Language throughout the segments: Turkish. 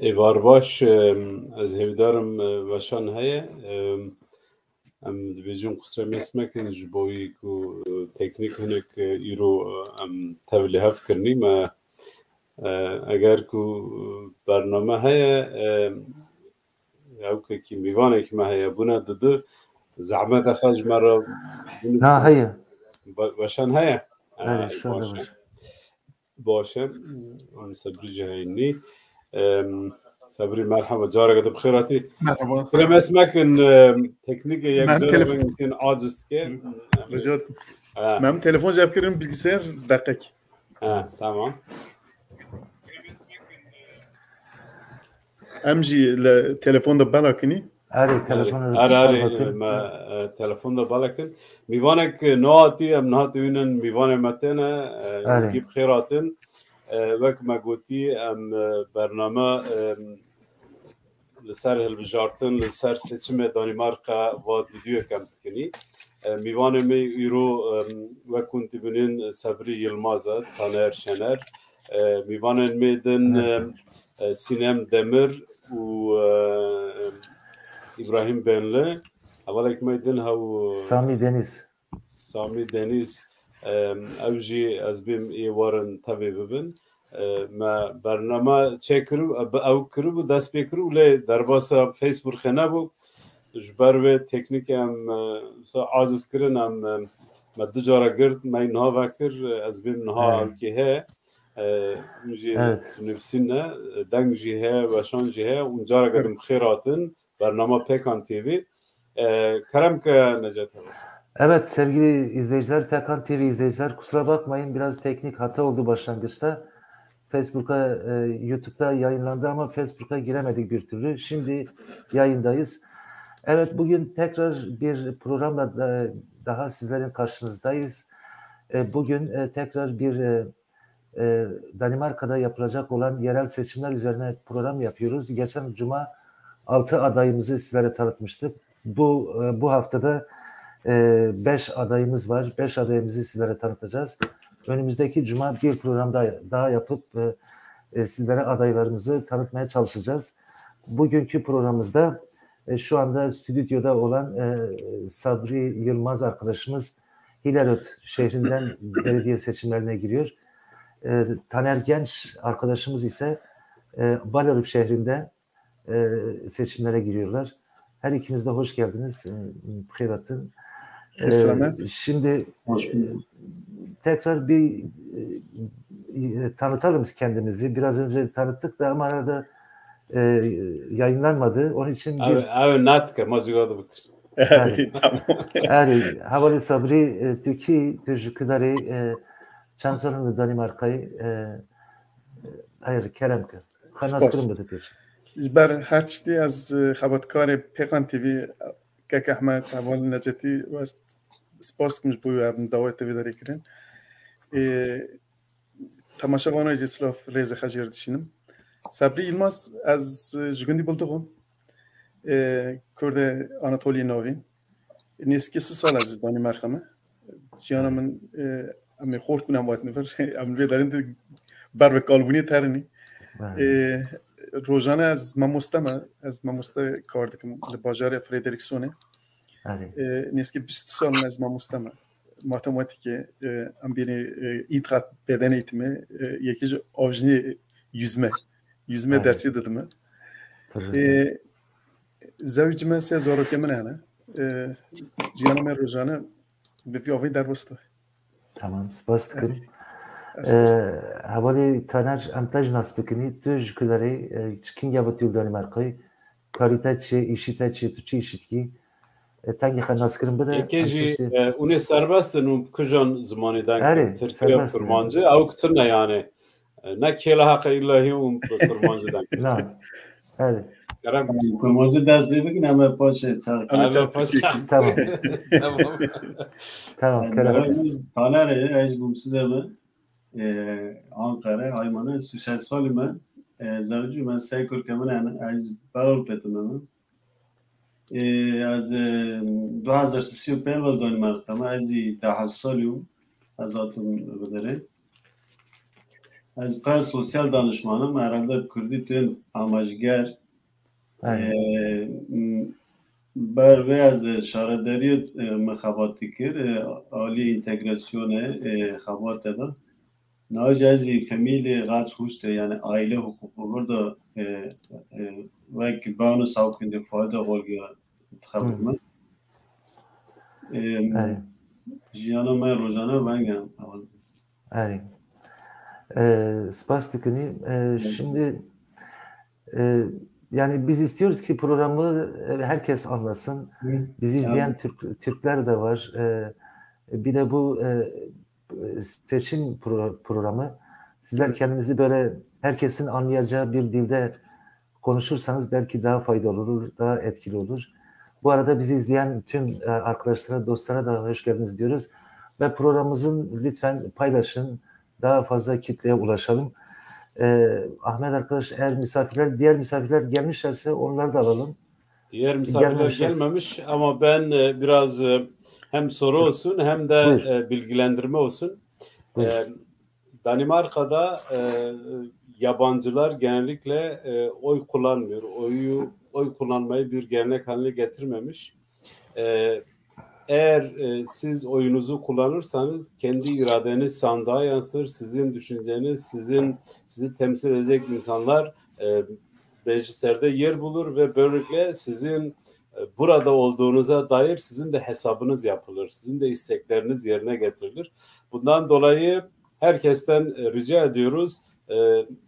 ایوار باش از هیدارم وشان هیا ام دبیجون قصر مسمکن جبوی کو تکنیک هنک ایرو تولی هف کرنی ما اگر کو برنامه هیا او که میوانه که ما هیا بنا دده زحمت خرج مرا نه هیا وشان هیا شو باشه صبری جهینی صبری مرحبا جارك بخيراتي مرحبا سلام اسمك تكنيك یک جاره من نسين عاجز که رجعت من تلفن جاب کردم bilgisayar دقیق تمام امجي التلفون ده بالاكني تلفن ده بالاكن میوانك نواتي ام نهاتوینن میوانه متنه گیب خیراتن وک ما گوتی ام برنامه لسر هلبجارتن لسر سچم دانمارکا و دیو کم تکنی میوانه می ایرو وکونتی بنین صبری یلمازه تانر شنر میوانه میدن سینم دمر و ابراهیم بنله اولک میدن هاو سامی دنیز اوجی از بیم ایوارن تبی ببین ما برنامه چکرو او کرو دست بکرو لی در باسا فیسبوک خنه بو جبر و تکنیک هم عاجز کردن هم ما دو جارا گرد ما اینها وکر از بیم نها او که ها اونجی نفسین نه دنگ جی ها و شان جی ها اون جارا گردم خیراتن برنامه پیکان تیوی کرم که نجات ها. Evet sevgili izleyiciler, Pekan TV izleyiciler kusura bakmayın biraz teknik hata oldu başlangıçta. Facebook'a, YouTube'da yayınlandı ama Facebook'a giremedik bir türlü. Şimdi yayındayız. Evet bugün tekrar bir programla daha sizlerin karşınızdayız. Bugün tekrar bir Danimarka'da yapılacak olan yerel seçimler üzerine program yapıyoruz. Geçen Cuma 6 adayımızı sizlere tanıtmıştık. Bu haftada 5 adayımız var. 5 adayımızı sizlere tanıtacağız. Önümüzdeki Cuma bir program daha yapıp sizlere adaylarımızı tanıtmaya çalışacağız. Bugünkü programımızda şu anda stüdyoda olan Sabri Yılmaz arkadaşımız Hilalöt şehrinden belediye seçimlerine giriyor. Taner Genç arkadaşımız ise Balarık şehrinde seçimlere giriyorlar. Her ikiniz de hoş geldiniz. Bıkhiratın. Şimdi tekrar bir tanıtalım kendimizi. Biraz önce tanıttık da ama arada yayınlanmadı. Onun için bir... natka mazigada bakış. Yani havali sabri Türkiye tecrübeleri çansalın Danimarka'yı hayır Kerem'ke. Kanaskırım da peki. بر هر چیزی از خبرکار پیکان تیوی که احمد حوال نجاتی و سپاس کنش بوی هم دعوت تیوی داری کرن تماشا وانای جسلاف ریز خجیر دشینم صبری یلماز از جگندی بلدغم کرده آناتولی ناوین نیست که 3 سال از دانمارکمه جیانا من امی خورد کنم وقت نفر امی دارین بر و کالبونی ترنی روزانه از ماموستا کار دکم لباجار فردریکسونه نیست که 20 سال از ماموستم ماتماتیک ام بینی ایتقات بدن eğitimi یکیش آوجنی yüzme dersi dedim. زوجم سه زاروک من انا جیانم روزانه به فیاوی در بسته. Tamam, spastikım. Havali Taner amtaj nasbekini tüj kudari çkin yavatıyor Danimarka'yı karitaçi işitaçi tuçi işitki tangi xanaskırım bada yekeci une serbestin u kujon zamanıdan Türkiye kurmancı au kutuna yani ne kela hakkı illahi u kurmancıdan na evet kurmancı ders bebek ne ama paşa tamam Kerem Taner ez bu size mi Ankara Ayman'a Süsel Salim'e zavcı ben Seykur Kemal'e az barol petimem از 2035 و دانمارک ما از تحصیلیم از آتون بدره Ez per sosyal danışmanım herhalde Kurditün amacger ber ve az şaraderi mekhabati kir ali integrasyonu khabat da nacazi familya gaz hoşte yani aile hukuku burada ve ki bana savkinde fayda oluyor tabirme jiyana me rojana ben yani spastikini şimdi yani biz istiyoruz ki programı herkes anlasın. Bizi izleyen Türkler de var. Bir de bu seçim programı. Sizler kendinizi böyle herkesin anlayacağı bir dilde konuşursanız belki daha faydalı olur, daha etkili olur. Bu arada bizi izleyen tüm arkadaşlara, dostlara da hoş geldiniz diyoruz. Ve programımızın lütfen paylaşın. Daha fazla kitleye ulaşalım. Ahmet arkadaş eğer diğer misafirler gelmişlerse onları da alalım. Diğer misafirler gelmemiş ama ben biraz hem soru olsun hem de bilgilendirme olsun. Danimarka'da yabancılar genellikle oy kullanmıyor. Oy kullanmayı bir gelenek haline getirmemiş. Eğer siz oyunuzu kullanırsanız kendi iradeniz sandığa yansır. Sizin düşünceniz, sizi temsil edecek insanlar meclislerde yer bulur ve böylelikle sizin burada olduğunuza dair sizin de hesabınız yapılır. Sizin de istekleriniz yerine getirilir. Bundan dolayı herkesten rica ediyoruz.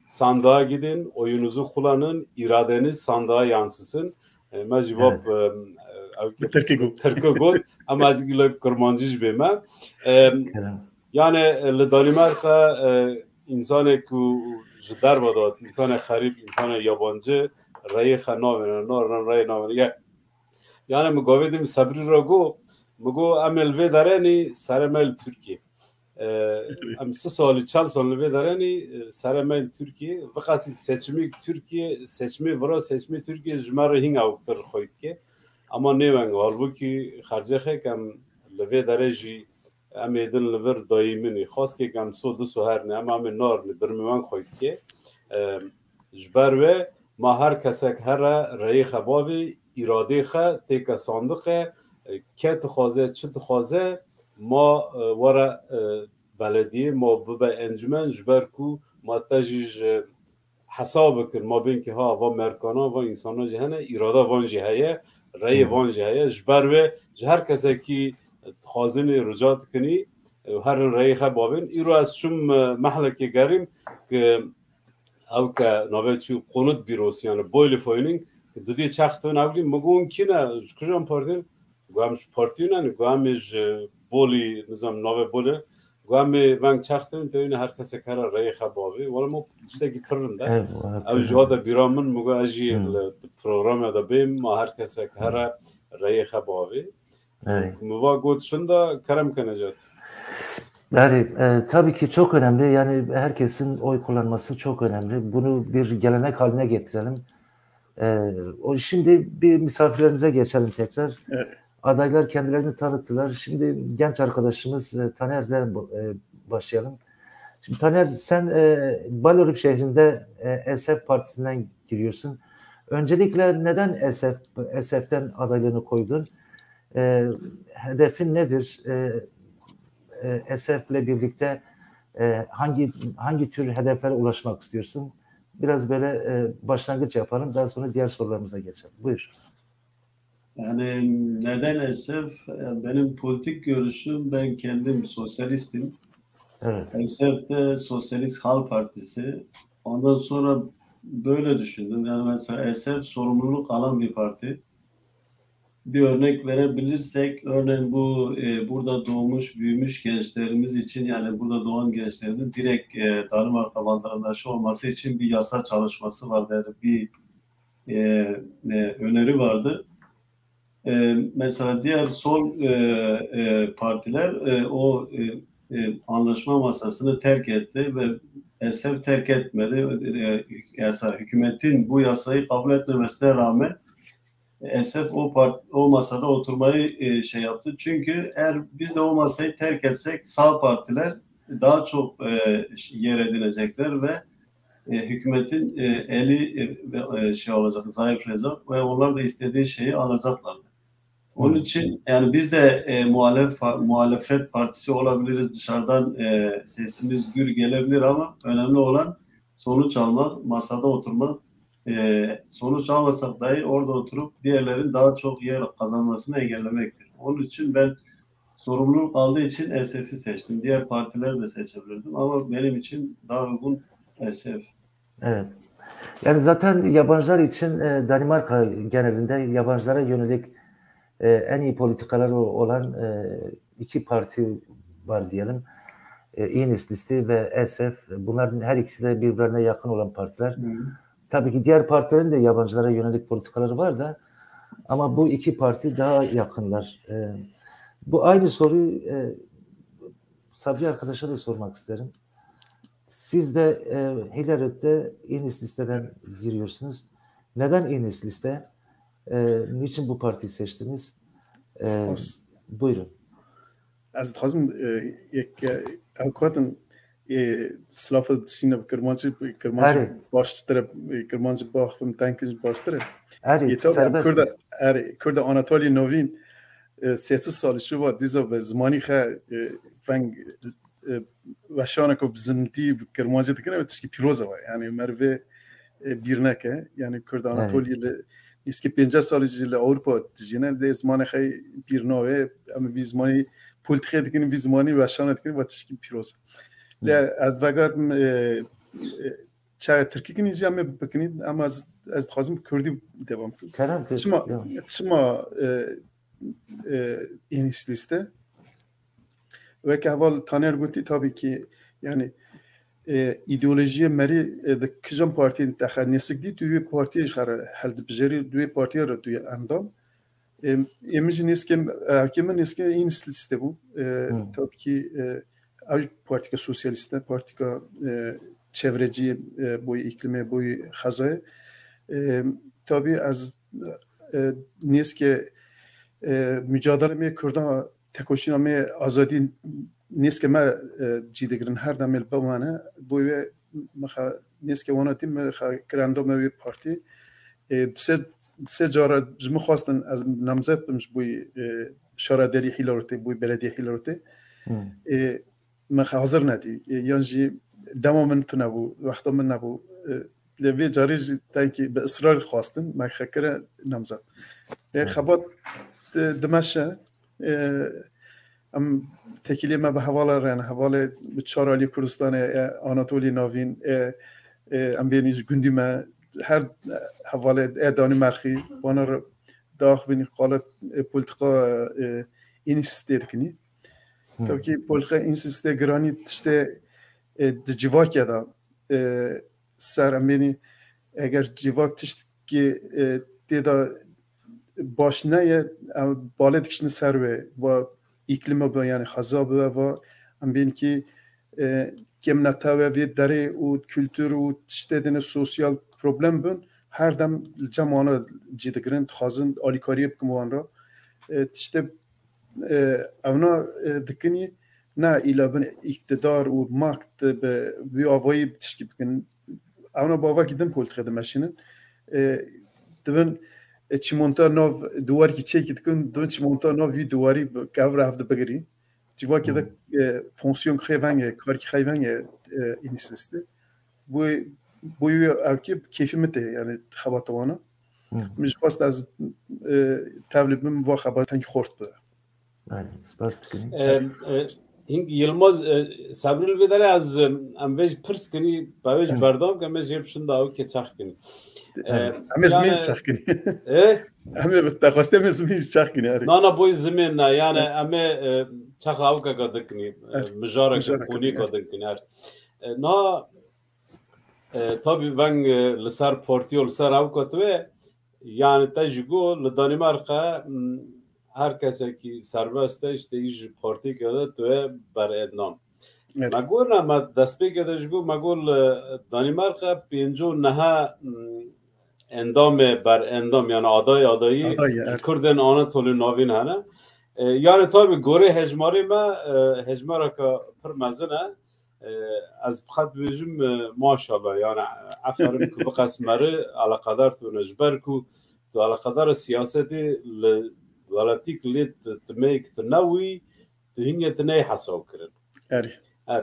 Sandığa gidin, oyunuzu kullanın, iradeniz sandığa yansısın. Mecbub Türkiye gol ama az gülüp kurmancı bime. Yani Danimarka insanı ku jidar badat, insanı harip, insanı yabancı, rayı xanavene, norran rayı navene. Yani mugavedim sabri rago, mugo amel ve darani saramel Türkiye. Am 3 salı, 4 salı ve darani saramel Türkiye. Vakası seçimi vara seçimi Türkiye jmarı hinga uktır koytke. Ama ne ben halbuki harcı kam leve derece amedin lever daimini khas ki kam so her ne ama men nar ne birman koyt ki jbar ve ma her kesek her rayı khababi irade kha tek sandık ket khaze çit khaze ma wara belediye ma bu encümen jbar ku ma tajij hesab kir ma bin ki ha va merkana va insana cehane irada van jehaya رأی وانجه هیا جبر و جهر کسی که خازن رجات کنی هر رأی خبابین ایرو از چون محله که گریم که او که نوبت چو قانون بیروس یعنی بایل فاینینگ که دودی چختون اولی مگون کی نه کجام پارتین گامش پارتیونه گامش بولی نظام نوبت بوله گامی ونگ چختون تو این هر کسی کار رأی خبابی ولی ما چیزی پرنده او جهاد بیرامن مگو اجی پروگرام دا بیم ما هر کسی کار رأی خبابی موا گود شنده کرم کنجات. Yani tabii ki çok önemli. Yani herkesin oy kullanması çok önemli. Bunu bir gelenek haline getirelim. Şimdi bir misafirlerimize geçelim tekrar. Evet. Adaylar kendilerini tanıttılar. Şimdi genç arkadaşımız Taner'le başlayalım. Şimdi Taner sen Baloruk şehrinde SF Partisi'nden giriyorsun. Öncelikle neden SF'den adaylığını koydun? Hedefin nedir? SF'le birlikte hangi tür hedeflere ulaşmak istiyorsun? Biraz böyle başlangıç yapalım. Daha sonra diğer sorularımıza geçelim. Buyur. Yani neden SF? Benim politik görüşüm, ben kendim sosyalistim. Evet. SF de Sosyalist Halk Partisi. Ondan sonra böyle düşündüm. Yani mesela SF sorumluluk alan bir parti. Bir örnek verebilirsek, örneğin bu burada doğmuş, büyümüş gençlerimiz için, yani burada doğan gençlerin direkt Danimarka vatandaşı olması için bir yasa çalışması vardı. Bir öneri vardı. Mesela diğer sol partiler o anlaşma masasını terk etti ve SF terk etmedi. Hükümetin bu yasayı kabul etmemesine rağmen SF o masada oturmayı şey yaptı. Çünkü eğer biz de o masayı terk etsek sağ partiler daha çok yer edinecekler ve hükümetin eli şey olacak, zayıflayacak ve onlar da istediği şeyi alacaklar. Onun için yani biz de muhalefet partisi olabiliriz, dışarıdan sesimiz gür gelebilir ama önemli olan sonuç almak, masada oturmak. Sonuç almasak dahi orada oturup diğerlerin daha çok yer kazanmasını engellemektir. Onun için ben sorumluluk aldığı için SF'i seçtim. Diğer partileri de seçebilirdim ama benim için daha uygun SF. Evet. Yani zaten yabancılar için Danimarka genelinde yabancılara yönelik en iyi politikalar olan iki parti var diyelim. Enhedslisten ve SF. Bunların her ikisi de birbirine yakın olan partiler. Tabii ki diğer partilerin de yabancılara yönelik politikaları var da ama bu iki parti daha yakınlar. Bu aynı soruyu Sabri arkadaşa da sormak isterim. Siz de Hilary'de Enhedlisten'den giriyorsunuz. Neden Enhedlisten? Niçin bu partiyi seçtiniz? Buyurun. از دخواستم یک اوقاتن سلافه سینه کرمانچی باشتره کرمانچی باخم تانکش باشتره. کرد آناتولی نوین 30 سال شو با دیزا به زمانی خه فنگ وشانه که بزنتی کرمانچی تکنه و تشکی پیروزه وای یعنی مروه بیرنه که یعنی کرد آناتولی نیست که 50 سال جل اروپا دیجینه ده زمان خه بیرناوه اما وی زمانی پولتخه دکنیم وی زمانی وشانه دکنیم و تشکی پیروزه. لی از وقت چه ترکی کنی جامعه بکنید اما از خواستم کردی دوام کنید. شما این لیسته و که اول تانر گویی تابی که یعنی ایدئولوژی مری د کجام پارتی انتخاب نسک دی توی پارتیش قرار حل بجری توی پارتی رو توی اندام امروز نیست که من نیست که این لیسته بود تابی که اوج پارتی سوسیالیسته پارتی çevreci bu iklime bu xazaya tabii az neske mücadele me Kurdan tekoşina me azadi neske me cidigirin her damel bamana bu ve maha neske ona tim grando me parti se jara jmu khastan az namzat bimş bu şaraderi hilarti bu belediye hilarti ما حاضر ندی یعنی دما من تنبو وقتا من نبو لوی جاریج تانکی به اصرار خواستن ما خکره نمزد خبات دمشه ام تکیلی ما به حواله رن حواله به چارالی کردستان آناتولی ناوین ام بینیج گندی ما هر حواله دانی مرخی وانا داخل قالت پولتقا اینستید کنی tabii ki politika insiste granit işte civak ya da seremeni eğer civak tişki da başına ya balet kişinin serve ve iklime bu yani hazabı ve amin ki kemnata ve deri o kültür o işte dene sosyal problem bun her dem camana ciddiğin hazın alikariye bkumanda işte اونا دکنی نه ایلابن اقتدار و مakt به آوایی تشکی بکن اونا با آوا گیدن پولت خیده مشینن دبن چی مونتا ناو دواری که چه کن دون چی مونتا ناو وی دواری که او رفته بگری جوا که ده فونکسیون خیونگه کاری که خیونگه این سیسته بوی او که کیفی مته یعنی خباتوانا میش خواست از تبلیبم و خباتن که خورد بده Yılmaz Sabril vedere az amvej pırs kini bavej bardam ki amvej yapışın da o keçak kini. Amezmin çak kini. Ame bittakhaste amezmin çak kini. Nana boy zemin na yani ame çak avka kadık kini. Müjarek kuni kadık kini. Na tabi ben lisar partiyo lisar avkat ve yani tecrübe le Danimarka herkese ki serbest işte iş parti kadar to ber ednam. Magol ama despek kadar jgo magol Danimarka pinjo naha endam ber endam yani adayı Kürden Anatoli navin hana Yani tabii gore hecmari me hecmara ka pır mezine az bxat bejim maşallah yani aferin ku bqasmari alaqadar tu nejber ku tu alaqadar siyaseti walatik lit tmek tnawi hinyet ne hasab kirin. اری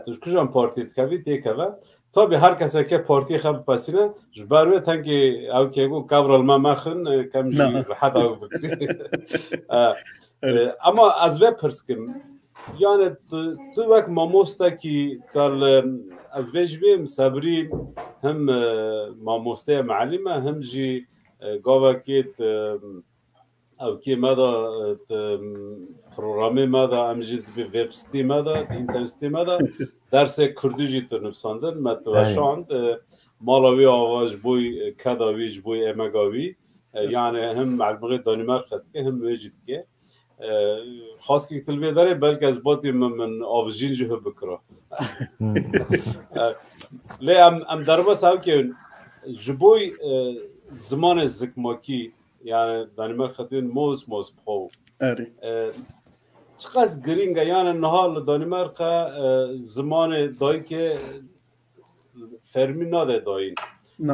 Tu kujan parti tkavit yekava tabii herkese ke parti xab pasine jbarwe tanki ev kego kavral ma maxin kamji rahat ev bikri. Ama az ve pırskim yani tu vak mamosta ki kal az vejbim sabri hem mamosta معلمه hem ji gavakit ev ki mada programı mada hem ji web site mada internet site mada derse Kürtücü tınıfsandın metva şu an malavi avaj boy kadaviş boy emagavi yani hem معلومه Danimarka hem mevcut ki خاص که تلویه داره بلکه از باتی من آوزین جه بکره لی ام دربا ساو که جبوی زمان زکماکی یعنی دانیمار خطین موز بخو اری چقدر گرینگه یعنی نهال دانیمار زمان دایی که فرمی ناده داین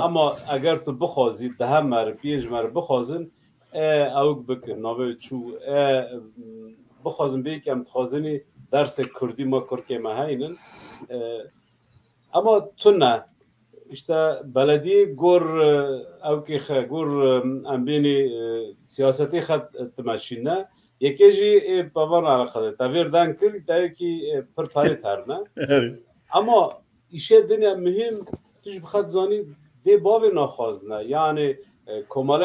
اما اگر تو بخوازی ده هم مر پیش مر بخوازن اوک بکن نوی چو بخوازم بی که ام تخوازنی درس کردی ما کرکه ما هینن اما تو نه işte belediye gor اوکی خ گور ام بینی سیاستی خط تماشینه یکیجی باور علاقه تغییر دن کرد تا کی پر پاری ترنه اما ایشه دنیا مهم توش بخواد زانی دی باو نخوازنه یعنی کمال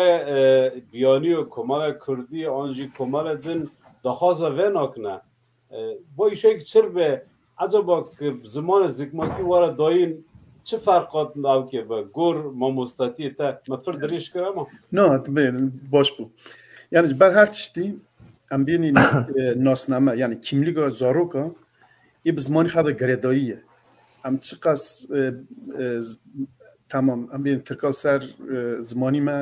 بیانی و کمال کردی آنجی کمال دن دخوازه و نکنه و ایشه که چر به عجبا که زمان زکماکی وارد داین چه فرقات داو که به گور ماموستاتی تا مطور دریش کرم؟ نه باش بو yani ben her çeşitli ام بینی ناسنامه یعنی kimlik zaroka ای به زمانی خدا گرداییه ام چقدر tamam ام بین ترکال سر زمانی ما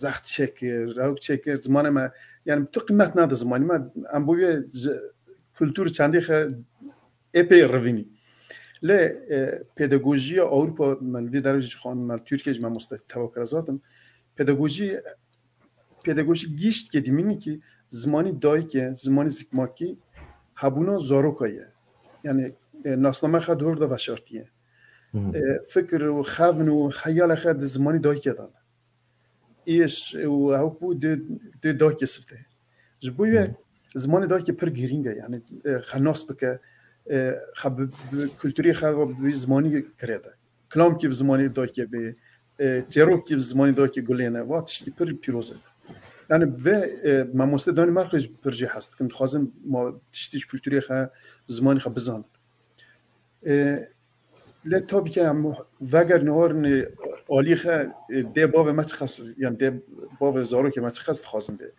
زخت çekir راوک çekir زمان ما yani تو قیمت نده زمانی ما ام بوی kültür çandi خه epey روینی لی پداگوژی اروپا من وی درش خان من ترکیه من مستعد توکل ازادم پداگوژی گیشت که دیمینی که زمانی دایی که زمانی زکماکی هبونا زاروکایه یعنی ناسنامه خد هر دا وشارتیه فکر و خوون و خیال خد زمانی دایی که دانه ایش و هاو بو دو دایی که سفته جبویه زمانی دایی که پر گیرینگه یعنی خناس بکه خب کلتوری خب به زمانی کرده کلام که به زمانی دایی که به تیروک که به زمانی دایی که گلینه واتش پر پیروزه yani ve mamoste Danimarka'yı proje hast. Kim xazım ma tiştiş kültürü xa zamanı xa bizan. Le tabii ki am veger nehorn ali xa de bave ma çıxas yani de bave zaro ki ma çıxas xazım be.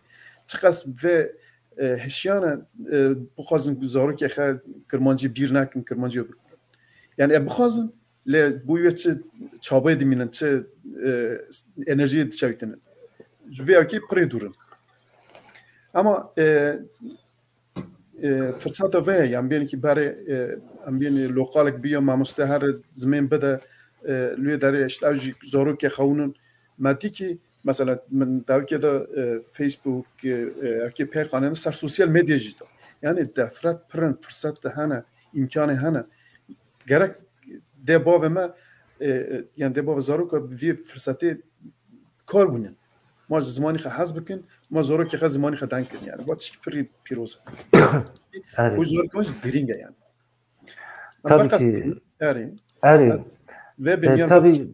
Çıxas ve heşyana bu xazım zaro ki xa Kırmancı bir nakin Kırmancı yok. Yani bu xazım le bu yetse çabaya diminen çe enerjiye dışavitinin. Veya ki predurun. Ama fırsat ve yani bir ki bari bir lokallik bir mamuste her zaman bede lüye deri işte avcı zoruk ki xavunun maddi ki mesela ben davki de Facebook ki perkanın sar sosyal medya jito. Yani defrat pırın fırsat da hana imkanı hana gerek deba ve ma yani deba ve zoruk bir fırsatı kar bunun. ما زمانی خه حذف بکن ما زورو که خه زمانی خه دنگ کن yani واتش پری پیروزه bu zor konuş gringe yani tabii ki ve benim tabii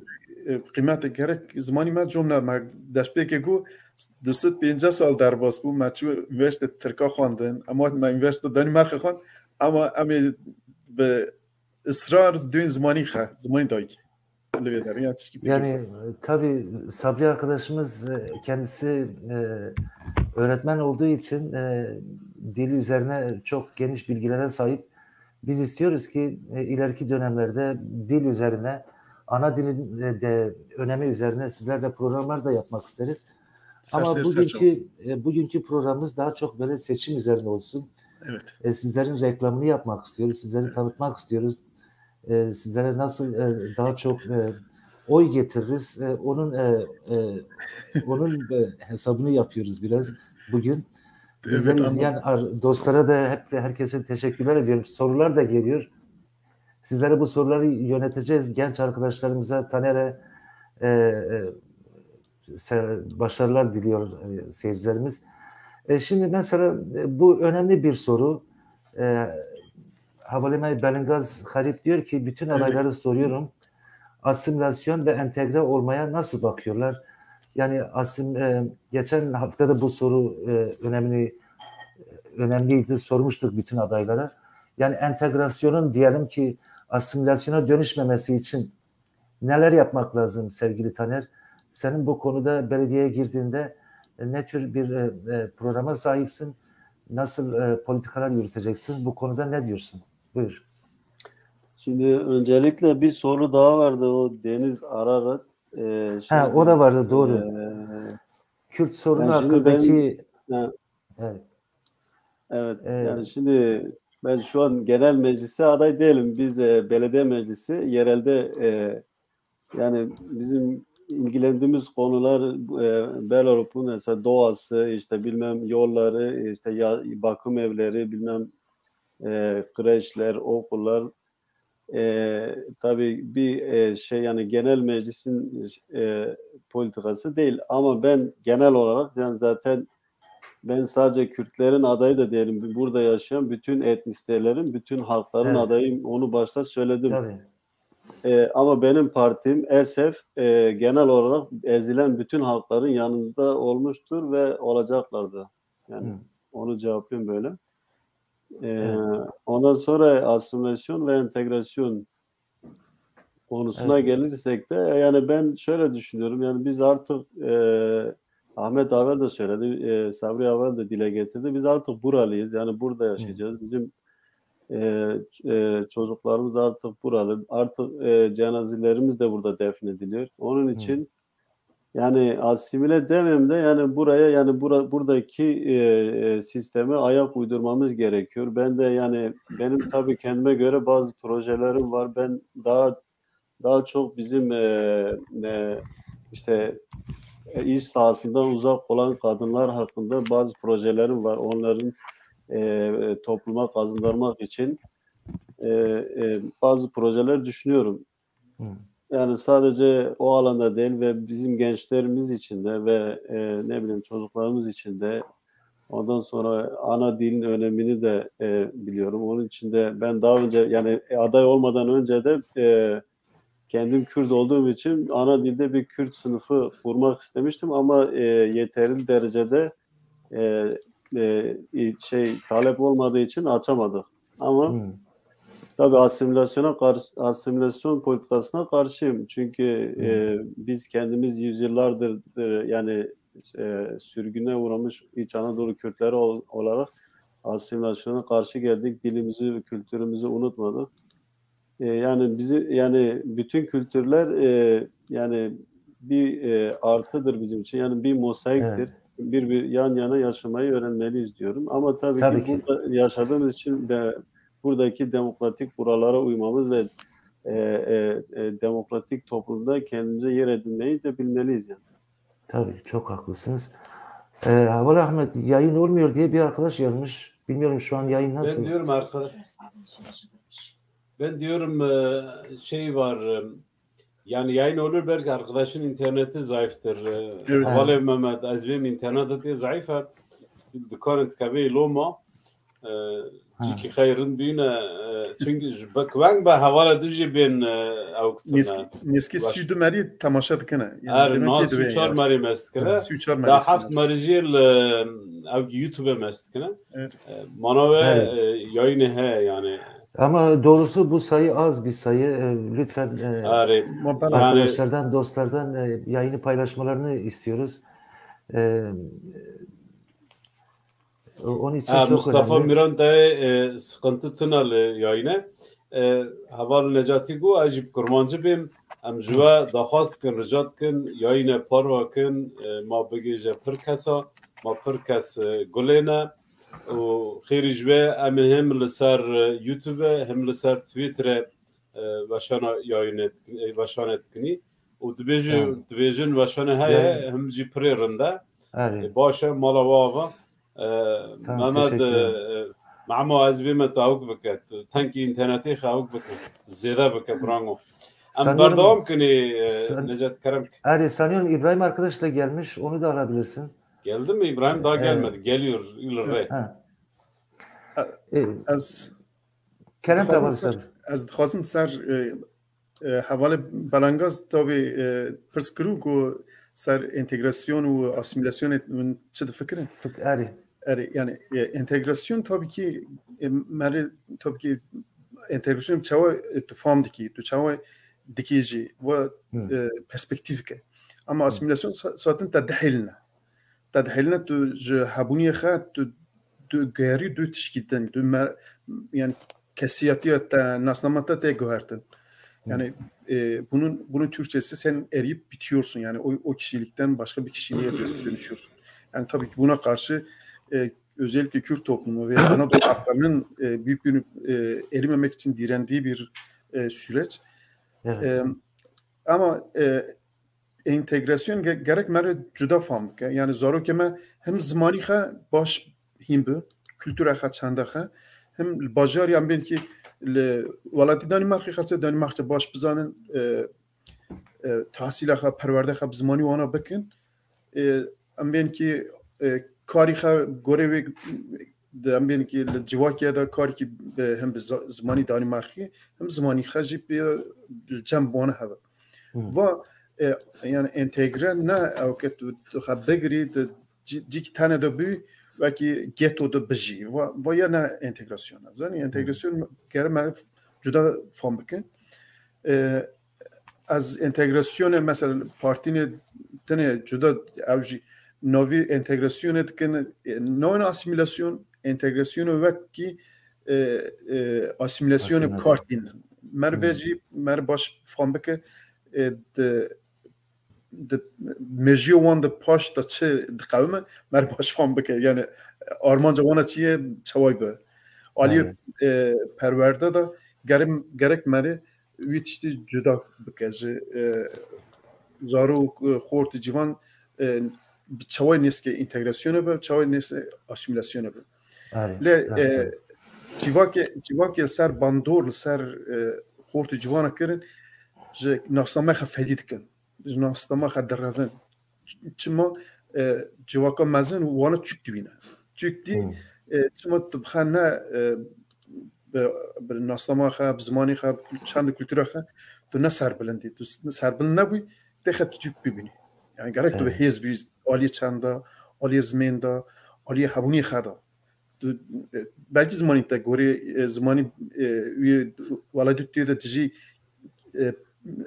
kıymeti gerek zamanı ma cümle ma dashpeke gu 250 سال در باس بو ما چو üniversite ترکا خواندن اما ما üniversite دانمارک خوان ama به اصرار دین زمانی خه زمانی دایک yani tabii Sabri arkadaşımız kendisi öğretmen olduğu için dili üzerine çok geniş bilgilere sahip. Biz istiyoruz ki ileriki dönemlerde dil üzerine, ana dilin de önemi üzerine sizlerle programlar da yapmak isteriz. Ama bugünkü programımız daha çok böyle seçim üzerine olsun. Evet. Sizlerin reklamını yapmak istiyoruz. Sizleri tanıtmak istiyoruz. Sizlere nasıl daha çok oy getiririz. Onun hesabını yapıyoruz biraz bugün. Bizleri izleyen dostlara da herkese teşekkürler ediyorum. Sorular da geliyor. Sizlere bu soruları yöneteceğiz. Genç arkadaşlarımıza, Taner'e başarılar diliyor seyircilerimiz. Şimdi mesela bu önemli bir soru. Havalime Belingaz Harip diyor ki bütün adayları soruyorum. Asimilasyon ve entegre olmaya nasıl bakıyorlar? Yani geçen hafta da bu soru önemliydi. Sormuştuk bütün adaylara. Yani entegrasyonun diyelim ki asimilasyona dönüşmemesi için neler yapmak lazım sevgili Taner? Senin bu konuda belediyeye girdiğinde ne tür bir programa sahipsin? Nasıl politikalar yürüteceksin? Bu konuda ne diyorsun? Buyur. Şimdi öncelikle bir soru daha vardı. O Deniz Ararat. O da vardı, doğru. Kürt sorunu hakkındaki... Evet. Yani şimdi ben şu an genel meclise aday değilim. Biz belediye meclisi yerelde yani bizim ilgilendiğimiz konular Belarus'un mesela doğası, işte bilmem yolları, işte bakım evleri, bilmem kreşler, okullar. Tabii bir yani genel meclisin politikası değil. Ama ben genel olarak yani zaten ben sadece Kürtlerin adayı da diyelim. Burada yaşayan bütün etnisitelerin, bütün halkların adayıyım. Onu başta söyledim. Tabii. Ama benim partim ESEF genel olarak ezilen bütün halkların yanında olmuştur ve olacaklardı. Yani onu cevaplayayım böyle. Ondan sonra asimilasyon ve entegrasyon konusuna gelirsek de yani ben şöyle düşünüyorum. Yani biz artık Ahmet Avel de söyledi, Sabri Avel de dile getirdi. Biz artık buralıyız. Yani burada yaşayacağız. Bizim çocuklarımız artık buralı. Artık cenazelerimiz de burada defnediliyor. Onun için yani asimile demem de yani buraya yani buradaki sisteme ayak uydurmamız gerekiyor. Ben de yani benim tabii kendime göre bazı projelerim var. Ben daha çok bizim işte iş sahasından uzak olan kadınlar hakkında bazı projelerim var. Onların topluma kazandırmak için bazı projeler düşünüyorum. Yani sadece o alanda değil ve bizim gençlerimiz için de ve ne bileyim çocuklarımız için de ondan sonra ana dilin önemini de biliyorum. Onun için de ben daha önce yani aday olmadan önce de kendim Kürt olduğum için ana dilde bir Kürt sınıfı kurmak istemiştim ama yeterli derecede talep olmadığı için açamadık. Ama tabii asimilasyon politikasına karşıyım. Çünkü biz kendimiz yüzyıllardır yani sürgüne uğramış İç Anadolu Kürtleri olarak asimilasyona karşı geldik. Dilimizi, kültürümüzü unutmadık. Yani yani bütün kültürler yani bir artıdır bizim için. Yani bir mosaiktir. Bir yan yana yaşamayı öğrenmeliyiz diyorum. Ama tabii ki burada yaşadığımız için de buradaki demokratik kurallara uymamız ve demokratik toplumda kendimize yer edinmeyi de bilmeliyiz yani. Tabii çok haklısınız. Haval Ahmet yayın olmuyor diye bir arkadaş yazmış. Bilmiyorum şu an yayın nasıl? Ben diyorum Ben diyorum var yani yayın olur belki arkadaşın interneti zayıftır. Haval Mehmet Azbim interneti zayıf. Dükkanın kabeyi loma. Ciki hayrın büyüne çünkü bakvan ba havala düzce ben avukatına. Neski süydü meri tamaşa dikene. Nasıl süçar meri mestkene. Da haft maricil YouTube'a mestkene. Manave yayını he yani. Ama doğrusu bu sayı az bir sayı. Lütfen arkadaşlardan, dostlardan yayını paylaşmalarını istiyoruz. Onun için çok Mustafa önemli. Miran da sıkıntı tınal yayını. Haval Necati gu acib kurmancı bim ام جوا دخواست کن رجات کن یا این پاروا کن ما بگیجه پر کسا ما پر کس گلینا و خیلی جوا ام هم لسر یوتیوب هم لسر تویتر وشانت کنی و دبیجن وشانه های هم جی پری رنده باشه مالا واوا محمد معما از بیم تاوک بکد تنکی اینترنتی خاوک بکد زیاده بکد برانگو ام بردام کنی Necat Kerem. Sanıyorum İbrahim arkadaş da gelmiş. Onu da alabilirsin. Geldi mi İbrahim? Daha gelmedi. Geliyor. Kerem Kaval از خواستم سر حواله بلنگاز تابی پرس کرو کو سر انتگراسیون و اسیمیلاسیون چه فکرین؟ yani entegrasyon tabii ki tabii ki entegrasyon çava tufamdaki çava dikici ve perspektifike ama asimilasyon zaten tadhilna tu habuniye khat tu gayri tu tişkitten tu yani kesiyatiyat nasnamata te göhertin yani bunun Türkçesi sen eriyip bitiyorsun yani o kişilikten başka bir kişiliğe dönüşüyorsun yani tabii ki buna karşı özellikle Kürt toplumu ve Anadolu halklarının büyük bir erimemek için direndiği bir süreç. Evet. Ama entegrasyon gerek mere cüda famk. Yani zarokeme hem zmani kha baş himbe kültüre kha çanda kha hem bajar yan ben ki walati Danimarka kharsa Danimarka baş bizanın tahsila kha perverde kha zmani wana bakın. Am ben ki کاریخا گوره دنبال که لجواکی دا کاری که هم زمانی دانمارکی هم زمانی خجی به جنبانه هوا و yani entegre ne avket tu habegri de dik tane de bu ve ki ghetto de biji ve ya ne entegrasyon yani entegrasyon gerçekten juda famke az entegrasyon mesela partinin tane juda avji novi entegrasyon etken non asimilasyon entegrasyon ve ki asimilasyon kartin merveci merbaş famke de mejio wan de paş da çe kavme merbaş famke yani Armanca wana çiye çavay be ali perverde da gerek meri wiçti juda bikezi zaru xort civan çavay neske integrasyonu be çavay neske asimilasyonu be le civake ser bandor ser xort civana kirin je nasname xafeditkin nasname xaderravin çima civaka mazin wana çüktübine çükti çima tubxana nasname xa zmani xa çand kültüre xa tu ne serbilindi tu serbil nebuy texet çük bibini yani gerek tu hez bir ali çanda ali zmenda ali habuni xada belki zmani te gore zmani wala düttüye de tiji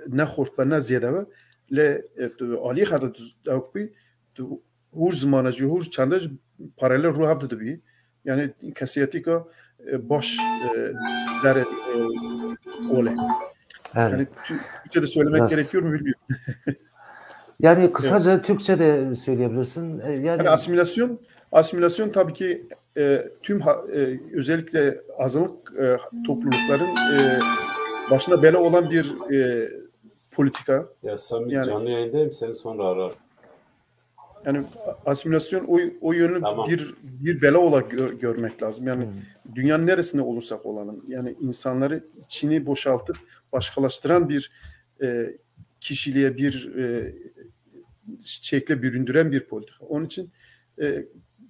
ne xort be ne ziyade ve le tu ali xada tu tu hur zmana ji hur çanda paralel ruh havdı da bi yani kasiyatika boş der ole yani Türkçe'de söylemek gerekiyor mu bilmiyorum. Yani kısaca evet. Türkçe de söyleyebilirsin. Yani asimilasyon tabii ki tüm özellikle azınlık toplulukların başına bela olan bir politika. Ya sen yani, canlı yayındayım seni sonra arar. Yani asimilasyon o yönlü tamam. bir bela olarak görmek lazım. Yani dünyanın neresinde olursak olalım. Yani insanları içini boşaltıp başkalaştıran bir kişiliğe bir şekle büründüren bir politika. Onun için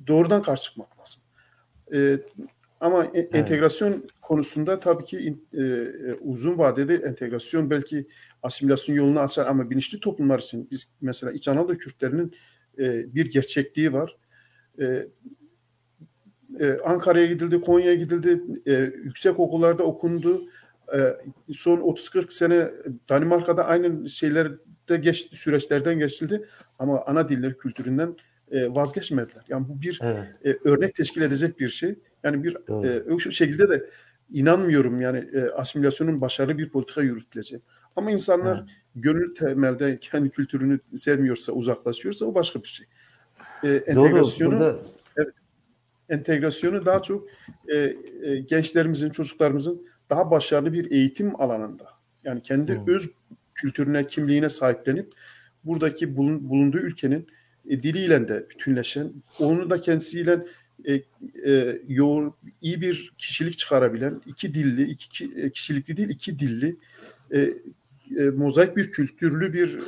doğrudan karşı çıkmak lazım. Ama entegrasyon konusunda tabii ki uzun vadede entegrasyon belki asimilasyon yolunu açar ama bilinçli toplumlar için biz mesela İç Anadolu Kürtlerinin bir gerçekliği var. Ankara'ya gidildi, Konya'ya gidildi, yüksek okullarda okundu. Son 30-40 sene Danimarka'da aynı şeylerde geçti, süreçlerden geçildi ama ana diller kültüründen vazgeçmediler. Yani bu bir örnek teşkil edecek bir şey. Yani bir şu şekilde de inanmıyorum yani asimilasyonun başarılı bir politika yürütüleceği. Ama insanlar gönül temelde kendi kültürünü sevmiyorsa, uzaklaşıyorsa o başka bir şey. Entegrasyonu Doğru, evet, entegrasyonu daha çok gençlerimizin, çocuklarımızın daha başarılı bir eğitim alanında, yani kendi öz kültürüne, kimliğine sahiplenip buradaki bulunduğu ülkenin diliyle de bütünleşen, onu da kendisiyle iyi bir kişilik çıkarabilen, iki dilli, iki kişilikli değil, iki dilli, mozaik bir kültürlü bir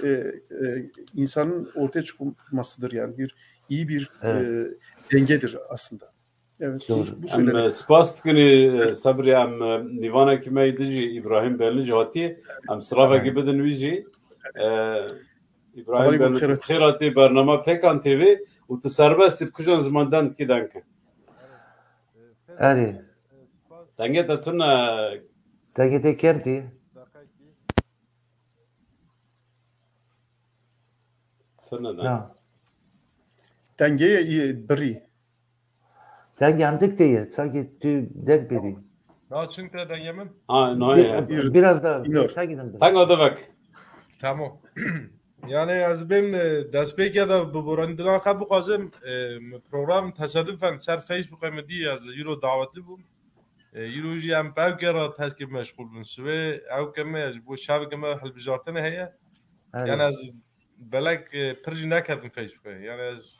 insanın ortaya çıkmasıdır, yani iyi bir dengedir aslında. Evet, bu söyledim. Em spas dikini sabri em nivana kime dici İbrahim Belli cihati em sırava gibi de nüzi İbrahim Belli khirati bernama Pekan TV u tu serbest kujan zamandan ki danke. Ari. Denge de tuna Denge de kemti. Tuna da. Dengeye iyi biri. Denge andık diye. Sanki tu denk biri. Ne çünkü dengemin? Biraz daha. Tango da bak. Tamam. Yani az benim despek ya da bu burandına kabuk azım program tesadüfen ser Facebook'a mı diye az euro davetli bu. Euro jiyem bevkera tezkib meşgul bin ve ev keme bu şav keme halbijartene heye. Yani az belek perji nekadım Facebook'a. Yani az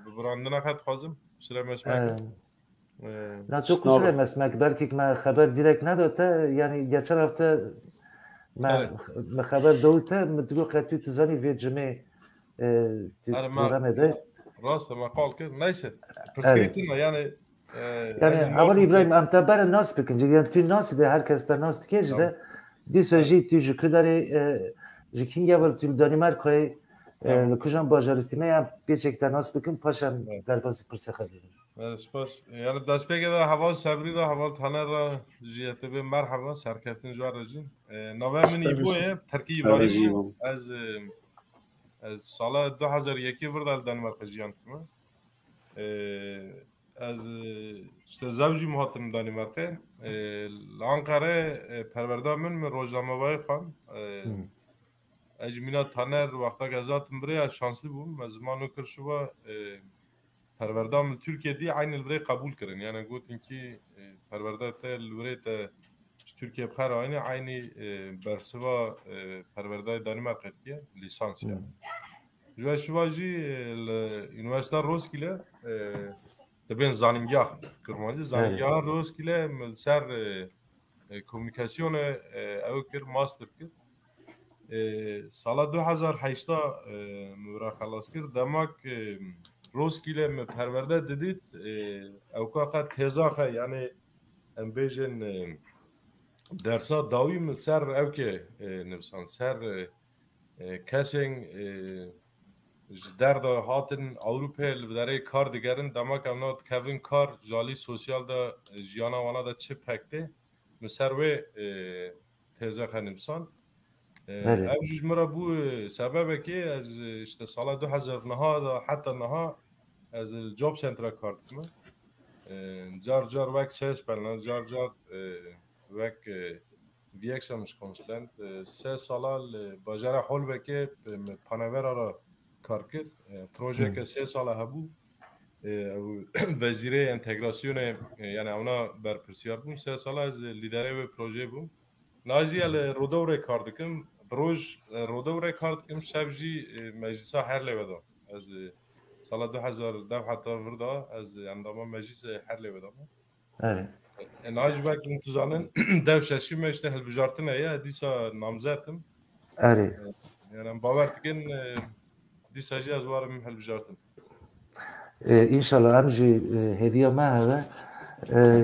bu burandına kat azım sürem esmek. Ne çok sürem esmek. Belki me haber direkt ne de yani geçen hafta me haber doğuta me diyor ki tu tuzani ve cemi program ede. Rast ama kal ki neyse. Perspektifine yani ama İbrahim amtabar nas bikince yani tu nas de herkes de nas dikej de disoji tu jukudari jikinge vel tu Danimarka'yı kujan bajaritime ya birçekten nas bikin paşam derbası persekhadir. سپاس یعنی دست بگه در حوال صبری را حوال تنه را جیته به مرحبا سرکفتین جوار رجیم نوه منی بوه ترکی ایبراهیم از سال 2001 ورد دانمارک جیان کنم از زوجی مهاتم دانمارک لانکاره پرورده من روزنامه وای خان اجمینا تنه وقتا گذاتم بره شانسلی بوم از زمانو کرشوا پروردام ترکیه دی عین الوری قبول کردن یعنی گفتن که پرورده الوری تا ترکیه بخیر عین برسوا پرورده دانمارک کردیه لیسانس یعنی جو شواجی üniversite روسکیله دبین زانینگاه کرمانی زانینگاه روسکیله سر کمیونیکاسیون او کر ماستر کر سال 2008 مورا خلاص کرد دماغ روسکیله پرورده دیدید اوکاقا تزاخه یعنی امبیجن درسا داویم سر اوکه نفسان سر کسین در دا هاتن اوروپا لبداره کار دیگرن دماغ امنات کوین کار جالی سوسیال دا جیانا وانا دا چه پکته مسر و تزاخه نفسان اوجوج مرا بو سببه که از işte سال 2009 حتی نها از جاب سنتر کار کنم جار وک سیس بلند جار وک ویکسامش کنسلنت سه سال باجر حال بکه پانویر را کار کرد پروژه که سه سال هبو وزیر انتگراسیون یعنی اونا برپرسیار بوم سه سال از لیدره و پروژه بوم ناجی ال رودور کار دکم روز رودور کار دکم شبجی مجلس هر لودا از سال 2010 حتی وردا از اندام مجلس هر لودا Evet. ناجی بک متزانن devşeşi işte helbijartın ya disa namzatim. Evet. Yani bavertikin disacı az varım helbijartın. İnşallah amci hediye mahve.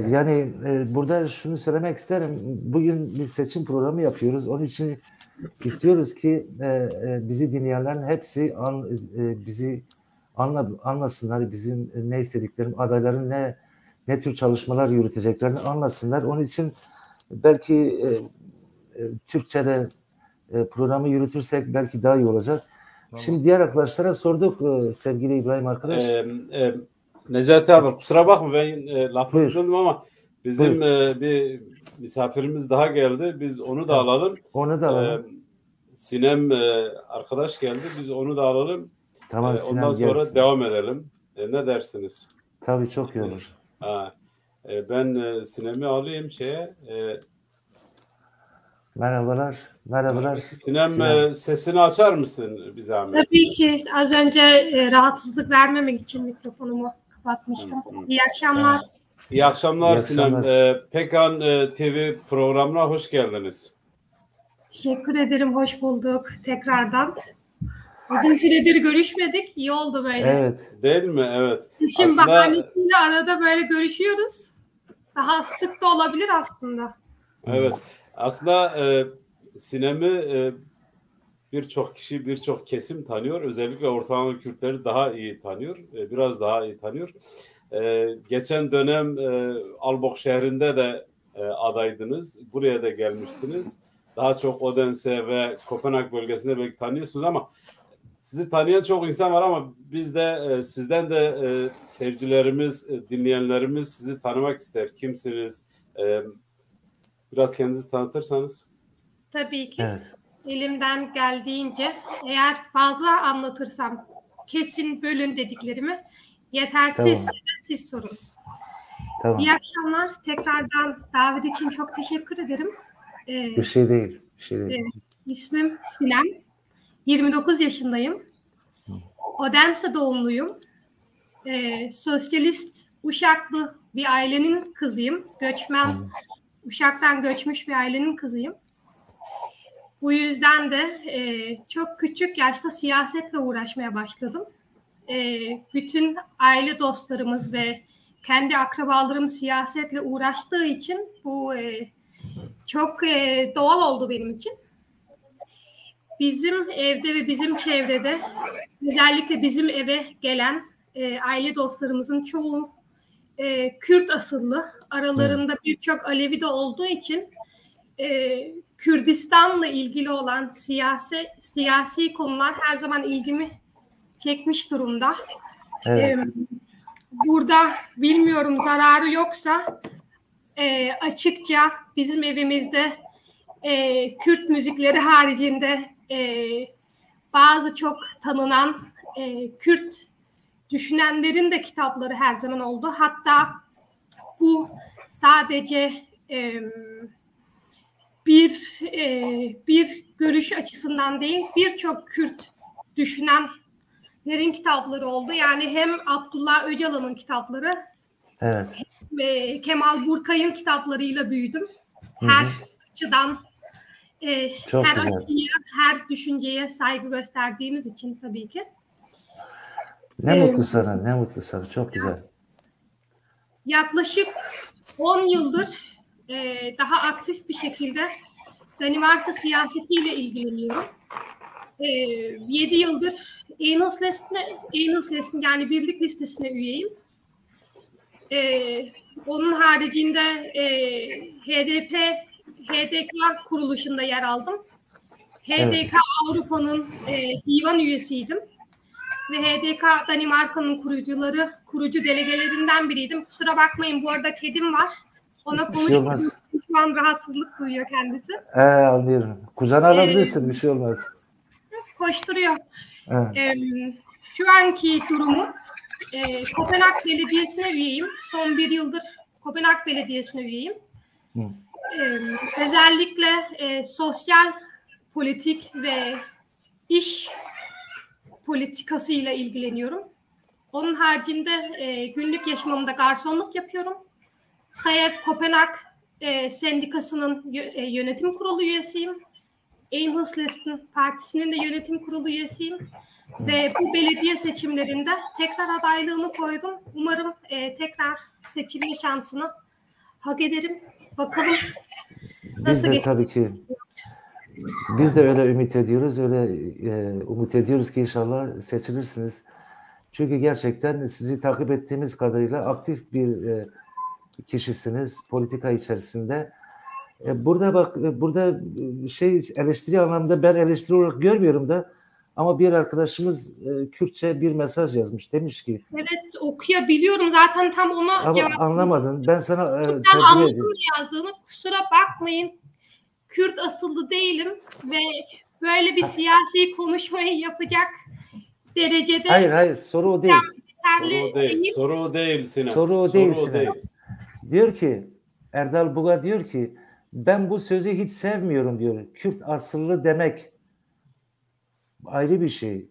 Yani burada şunu söylemek isterim. Bugün bir seçim programı yapıyoruz. Onun için istiyoruz ki bizi dinleyenlerin hepsi bizi anlasınlar. Bizim ne istediklerini, adayların ne tür çalışmalar yürüteceklerini anlasınlar. Onun için belki Türkçe'de programı yürütürsek belki daha iyi olacak. Tamam. Şimdi diğer arkadaşlara sorduk sevgili İbrahim arkadaş. Necati abi kusura bakma ben lafını böldüm ama Bizim bir misafirimiz daha geldi. Biz onu da alalım. Onu da alalım. Sinem arkadaş geldi. Biz onu da alalım. Tamam, Sinem ondan sonra gelsin. devam edelim. Ne dersiniz? Tabii çok iyi olur. Ben Sinem'i alayım şeye. Merhabalar. Merhabalar. Sinem, sesini açar mısın bir zahmet? Tabii ki. Az önce rahatsızlık vermemek için mikrofonumu kapatmıştım. İyi akşamlar. İyi akşamlar İyi Sinem. akşamlar. Pekan TV programına hoş geldiniz. Teşekkür ederim. Hoş bulduk tekrardan. Uzun süredir görüşmedik. İyi oldu böyle. Evet. Değil mi? Evet. Şimdi bahanesiyle arada böyle görüşüyoruz. Daha sık da olabilir aslında. Evet. Aslında Sinem'i birçok kişi, birçok kesim tanıyor. Özellikle Orta Anadolu Kürtleri daha iyi tanıyor. Biraz daha iyi tanıyor. Geçen dönem Albok şehrinde de adaydınız. Buraya da gelmiştiniz. Daha çok Odense ve Kopenhag bölgesinde belki tanıyorsunuz ama sizi tanıyan çok insan var ama biz de sizden de seyircilerimiz, dinleyenlerimiz sizi tanımak ister. Kimsiniz? Biraz kendinizi tanıtırsanız. Tabii ki. Evet. Elimden geldiğince eğer fazla anlatırsam kesin bölün dediklerimi, yetersiz siz sorun. Tamam. İyi akşamlar. Tekrardan davet için çok teşekkür ederim. Bir şey değil. Bir şey değil. İsmim Sinem. 29 yaşındayım. Odense doğumluyum. Sosyalist Uşaklı bir ailenin kızıyım. Göçmen, Uşak'tan göçmüş bir ailenin kızıyım. Bu yüzden de çok küçük yaşta siyasetle uğraşmaya başladım. Bütün aile dostlarımız ve kendi akrabalarım siyasetle uğraştığı için bu çok doğal oldu benim için. Bizim evde ve bizim çevrede özellikle bizim eve gelen aile dostlarımızın çoğu Kürt asıllı. Aralarında birçok Alevi de olduğu için Kürdistan'la ilgili olan siyasi konular her zaman ilgimi çekmiş durumda. Evet. Burada bilmiyorum zararı yoksa açıkça bizim evimizde Kürt müzikleri haricinde bazı çok tanınan Kürt düşünenlerin de kitapları her zaman oldu. Hatta bu sadece bir görüş açısından değil, birçok Kürt düşünenlerin kitapları oldu. Yani hem Abdullah Öcalan'ın kitapları, Evet. ve Kemal Burkay'ın kitaplarıyla büyüdüm. Her açıdan, Çok her güzel. açıya, her düşünceye saygı gösterdiğimiz için tabii ki. Ne mutlu sana, ne mutlu sana. Çok güzel. Yaklaşık 10 yıldır daha aktif bir şekilde Danimarka siyasetiyle ilgileniyorum. 7 yıldır Enhedslisten yani birlik listesine üyeyim. Onun haricinde HDK kuruluşunda yer aldım. HDK Avrupa'nın divan üyesiydim. Ve HDK Danimarka'nın kurucu delegelerinden biriydim. Kusura bakmayın, bu arada kedim var. Ona konuşmadım. Şu an rahatsızlık duyuyor kendisi. Anlıyorum. Kucağına alabilirsin, bir şey olmaz. Koşturuyor. Şu anki durumum, Kopenhag Belediyesi'ne üyeyim. Son 1 yıldır Kopenhag Belediyesi'ne üyeyim. Özellikle sosyal politik ve iş politikasıyla ilgileniyorum. Onun haricinde günlük yaşamımda garsonluk yapıyorum. SAEF Kopenhag Sendikası'nın yönetim kurulu üyesiyim. Enhedslisten Partisi'nin de yönetim kurulu üyesiyim. Ve bu belediye seçimlerinde tekrar adaylığımı koydum. Umarım tekrar seçilme şansını hak ederim. Bakalım Biz de tabii ki biz de öyle ümit ediyoruz. Öyle umut ediyoruz ki inşallah seçilirsiniz. Çünkü gerçekten sizi takip ettiğimiz kadarıyla aktif bir kişisiniz politika içerisinde. Burada eleştiri anlamda ben eleştiri olarak görmüyorum da Ama bir arkadaşımız Kürtçe bir mesaj yazmış. Demiş ki Evet, okuyabiliyorum. Zaten tam ona ama cevap anlamadın. Ben sana ben tercüme anladım edeyim. yazdığını. Kusura bakmayın. Kürt asıllı değilim ve böyle bir siyasi konuşmayı yapacak derecede Hayır, soru o değil. Soru o değil. Soru o değil Sinem. Soru o değil Sinem. Diyor ki Erdal Buga diyor ki ben bu sözü hiç sevmiyorum diyor. Kürt asıllı demek ayrı bir şey.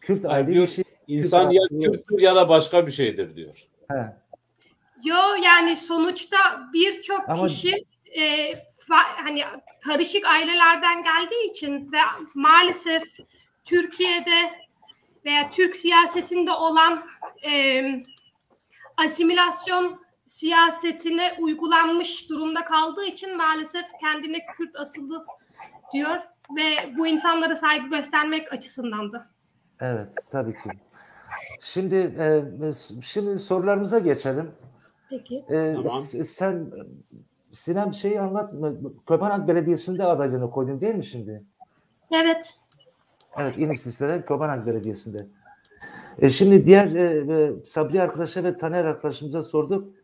Kürt Yani ayrı diyor, bir şey. İnsan ya Kürttür ya da başka bir şeydir diyor. He. Yo, yani sonuçta birçok Ama kişi hani karışık ailelerden geldiği için ve maalesef Türkiye'de veya Türk siyasetinde olan asimilasyon siyasetine uygulanmış durumda kaldığı için maalesef kendine Kürt asıllı diyor ve bu insanlara saygı göstermek açısından da. evet, tabii ki. Şimdi sorularımıza geçelim. Peki. Tamam. Sen Sinem şeyi anlatma. Kopenhag Belediyesi'nde adaylığını koydun değil mi şimdi? Evet. Evet, İniş listede Kopenhag Belediyesi'nde. Şimdi diğer Sabri arkadaşa ve Taner arkadaşımıza sorduk.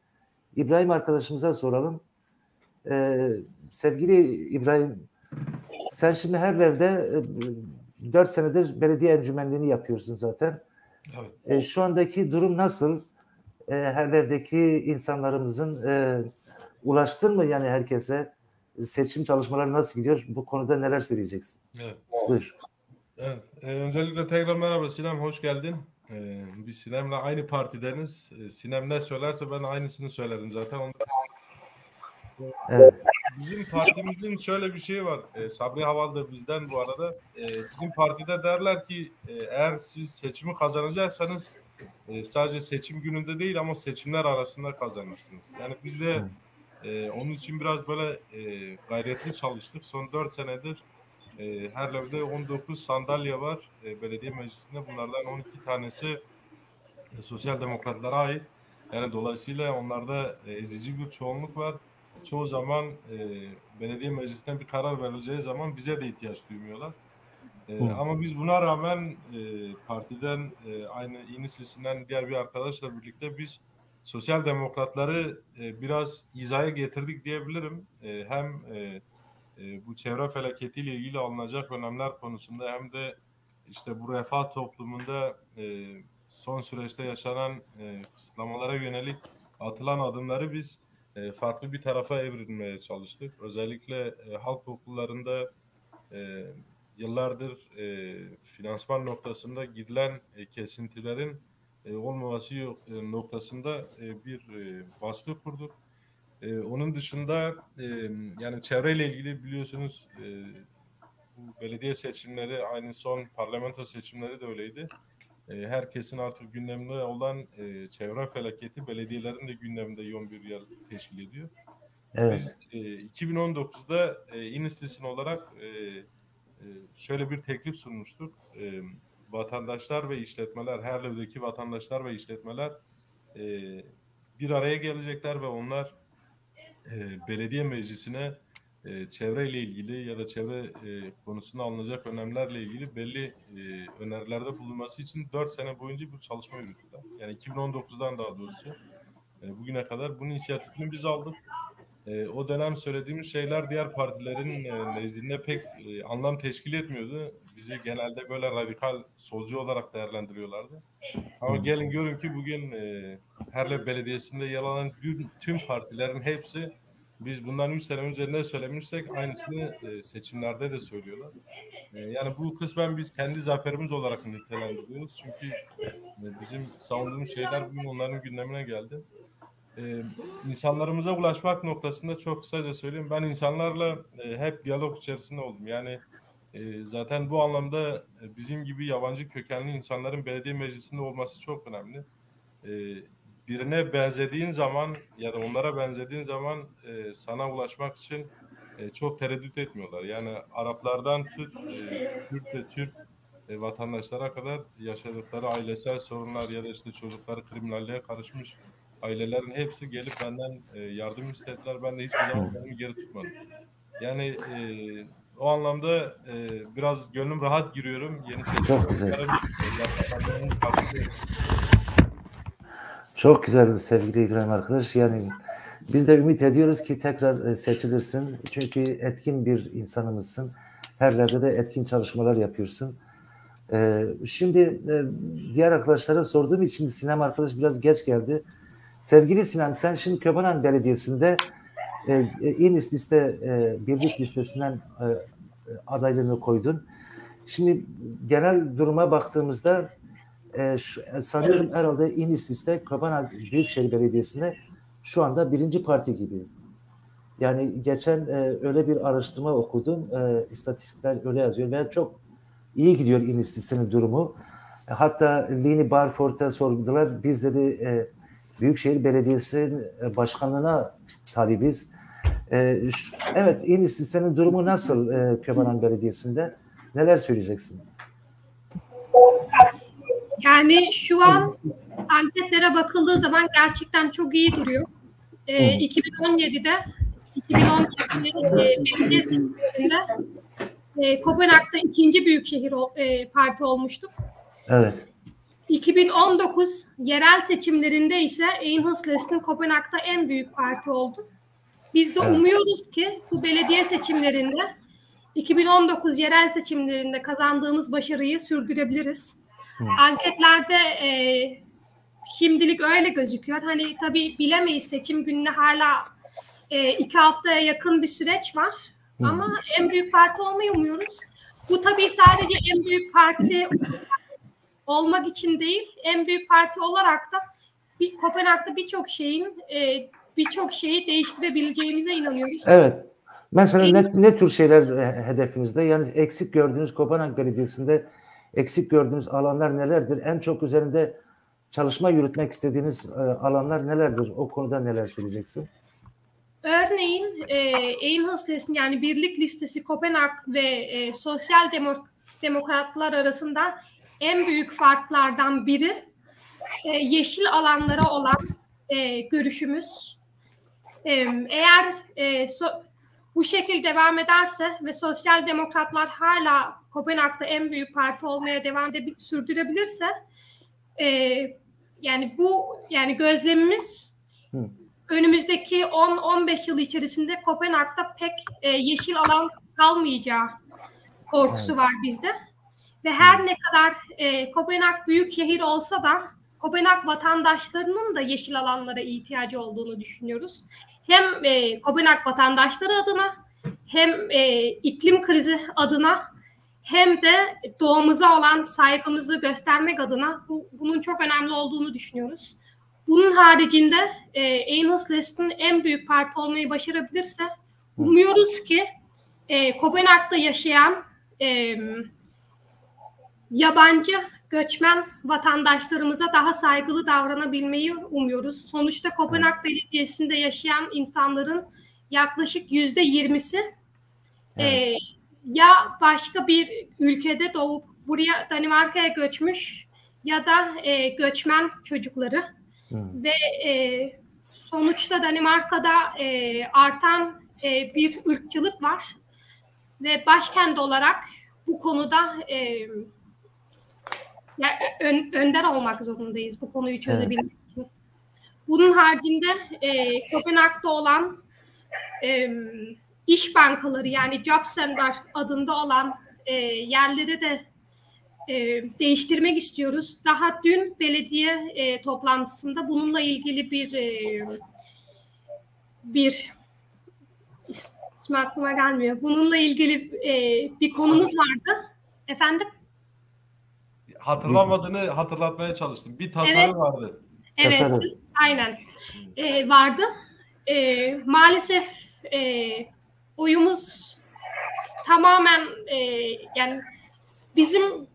İbrahim arkadaşımıza soralım. Sevgili İbrahim, sen şimdi her evde 4 senedir belediye encümenliğini yapıyorsun zaten. Evet. Şu andaki durum nasıl? Her evdeki insanlarımızın ulaştın mı yani herkese? Seçim çalışmaları nasıl gidiyor? Bu konuda neler söyleyeceksin? Evet. Buyur. Evet. Öncelikle tekrar merhaba Sinem, hoş geldin. Biz Sinem'le aynı partideniz. Sinem ne söylerse ben aynısını söylerim zaten. Evet. Bizim partimizin şöyle bir şeyi var. Sabri Haval'dır bizden bu arada. Bizim partide derler ki eğer siz seçimi kazanacaksanız sadece seçim gününde değil ama seçimler arasında kazanırsınız. Yani biz de onun için biraz böyle gayretli çalıştık. Son 4 senedir her evde 19 sandalye var belediye meclisinde. Bunlardan 12 tanesi sosyal demokratlara ait. Yani dolayısıyla onlarda ezici bir çoğunluk var. Çoğu zaman belediye meclisinden bir karar verileceği zaman bize de ihtiyaç duymuyorlar. Ama biz buna rağmen partiden aynı İYİ sesinden diğer bir arkadaşla birlikte biz sosyal demokratları biraz hizaya getirdik diyebilirim. Hem bu çevre felaketiyle ilgili alınacak önlemler konusunda hem de işte bu refah toplumunda son süreçte yaşanan kısıtlamalara yönelik atılan adımları biz farklı bir tarafa evrilmeye çalıştık. Özellikle halk okullarında yıllardır finansman noktasında gidilen kesintilerin olmaması noktasında bir baskı kurduk. Onun dışında yani çevreyle ilgili biliyorsunuz bu belediye seçimleri aynı son parlamento seçimleri de öyleydi. Herkesin artık gündeminde olan çevre felaketi belediyelerin de gündeminde yoğun bir yer teşkil ediyor. Evet. Biz 2019'da İnislisin olarak şöyle bir teklif sunmuştuk. Vatandaşlar ve işletmeler, her evdeki vatandaşlar ve işletmeler bir araya gelecekler ve onlar belediye meclisine çevreyle ilgili ya da çevre konusunda alınacak önlemlerle ilgili belli önerilerde bulunması için 4 sene boyunca bu çalışma yürüttüler. Yani 2019'dan daha doğrusu bugüne kadar bunun inisiyatifini biz aldık. O dönem söylediğimiz şeyler diğer partilerin nezdinde pek anlam teşkil etmiyordu. Bizi genelde böyle radikal solcu olarak değerlendiriyorlardı. Ama gelin görün ki bugün Herlev Belediyesi'nde yer alan tüm partilerin hepsi biz bundan 3 sene önce ne söylemişsek aynısını seçimlerde de söylüyorlar. Yani bu kısmen biz kendi zaferimiz olarak nitelendiriyoruz. Çünkü bizim savunduğumuz şeyler bugün onların gündemine geldi. İnsanlarımıza ulaşmak noktasında çok kısaca söyleyeyim. Ben insanlarla hep diyalog içerisinde oldum. Yani zaten bu anlamda bizim gibi yabancı kökenli insanların belediye meclisinde olması çok önemli. Birine benzediğin zaman ya da onlara benzediğin zaman sana ulaşmak için çok tereddüt etmiyorlar. Yani Araplardan tut, Kürt ve Türk vatandaşlara kadar yaşadıkları ailesel sorunlar ya da işte çocukları kriminalliğe karışmış ailelerin hepsi gelip benden yardım istediler. Ben de hiçbir zaman kendimi geri tutmadım. Yani O anlamda biraz gönlüm rahat giriyorum. Yeni seçim. Çok güzel. Çok güzel sevgili İbrahim arkadaş. Yani biz de ümit ediyoruz ki tekrar seçilirsin. Çünkü etkin bir insanımızsın. Her yerde de etkin çalışmalar yapıyorsun. Şimdi diğer arkadaşlara sorduğum için Sinem arkadaş biraz geç geldi. Sevgili Sinem, sen şimdi Kopenhag Belediyesi'nde İNİS liste birlik listesinden adaylığını koydun. Şimdi genel duruma baktığımızda sanıyorum herhalde İNİS liste Kopenhag Büyükşehir Belediyesi'nde şu anda birinci parti gibi. Yani geçen öyle bir araştırma okudum. İstatistikler öyle yazıyor ve çok iyi gidiyor İNİS listenin durumu. Hatta Lini Barford'a sordular. Biz dedi Büyükşehir Belediyesi Başkanlığı'na talibiz. Evet, İNİS listenin durumu nasıl Kopenhag Belediyesi'nde? Neler söyleyeceksin? Yani şu an anketlere bakıldığı zaman gerçekten çok iyi duruyor. 2017'de belediye seçimlerinde Kopenhag'da ikinci büyükşehir parti olmuştuk. Evet. 2019 yerel seçimlerinde ise Enhedslisten Kopenhag'da en büyük parti oldu. Biz de umuyoruz ki bu belediye seçimlerinde 2019 yerel seçimlerinde kazandığımız başarıyı sürdürebiliriz. Anketlerde şimdilik öyle gözüküyor. Hani tabii bilemeyiz, seçim gününe hala 2 haftaya yakın bir süreç var. Ama en büyük parti olmayı umuyoruz. Bu tabii sadece en büyük parti olmak için değil, en büyük parti olarak da Kopenhag'da birçok şeyi değiştirebileceğimize inanıyoruz. Evet. Mesela ne tür şeyler hedefinizde? Yani eksik gördüğünüz Kopenhag Belediyesi'nde eksik gördüğünüz alanlar nelerdir? En çok üzerinde çalışma yürütmek istediğiniz alanlar nelerdir? O konuda neler söyleyeceksin? Örneğin Enhedslisten yani Birlik Listesi Kopenhag ve Sosyal Demokratlar arasında en büyük farklardan biri yeşil alanlara olan görüşümüz. Eğer bu şekilde devam ederse ve Sosyal Demokratlar hala Kopenhag'da en büyük parti olmaya devam sürdürebilirse yani gözlemimiz önümüzdeki 10-15 yıl içerisinde Kopenhag'da pek yeşil alan kalmayacağı korkusu var bizde. Ve her ne kadar Kopenhag büyük şehir olsa da Kopenhag vatandaşlarının da yeşil alanlara ihtiyacı olduğunu düşünüyoruz. Hem Kopenhag vatandaşları adına hem iklim krizi adına hem de doğamıza olan saygımızı göstermek adına bunun çok önemli olduğunu düşünüyoruz. Bunun haricinde Enhedslisten en büyük parti olmayı başarabilirse umuyoruz ki Kopenhag'da yaşayan yabancı göçmen vatandaşlarımıza daha saygılı davranabilmeyi umuyoruz. Sonuçta Kopenhag Belediyesi'nde yaşayan insanların yaklaşık %20'si ya başka bir ülkede doğup buraya Danimarka'ya göçmüş ya da göçmen çocukları ve sonuçta Danimarka'da artan bir ırkçılık var ve başkent olarak bu konuda önder olmak zorundayız bu konuyu çözebilmek için. Bunun haricinde Kopenhag'da olan iş bankaları yani Job Center adında olan yerleri de değiştirmek istiyoruz. Daha dün belediye toplantısında bununla ilgili bir ismi aklıma gelmiyor. Bununla ilgili bir konumuz vardı. Efendim? Hatırlamadığını hatırlatmaya çalıştım. Bir tasarım vardı. Evet, tasarım. Aynen. Vardı. Maalesef oyumuz tamamen yani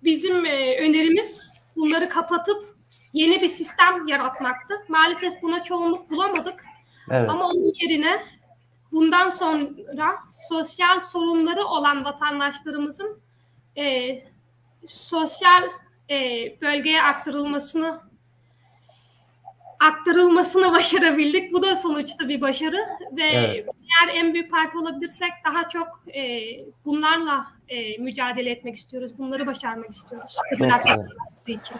bizim önerimiz bunları kapatıp yeni bir sistem yaratmaktı. Maalesef buna çoğunluk bulamadık. Evet. Ama onun yerine bundan sonra sosyal sorunları olan vatandaşlarımızın sosyal bölgeye aktarılmasını başarabildik. Bu da sonuçta bir başarı ve eğer en büyük parti olabilirsek daha çok bunlarla mücadele etmek istiyoruz. Bunları başarmak istiyoruz. Için.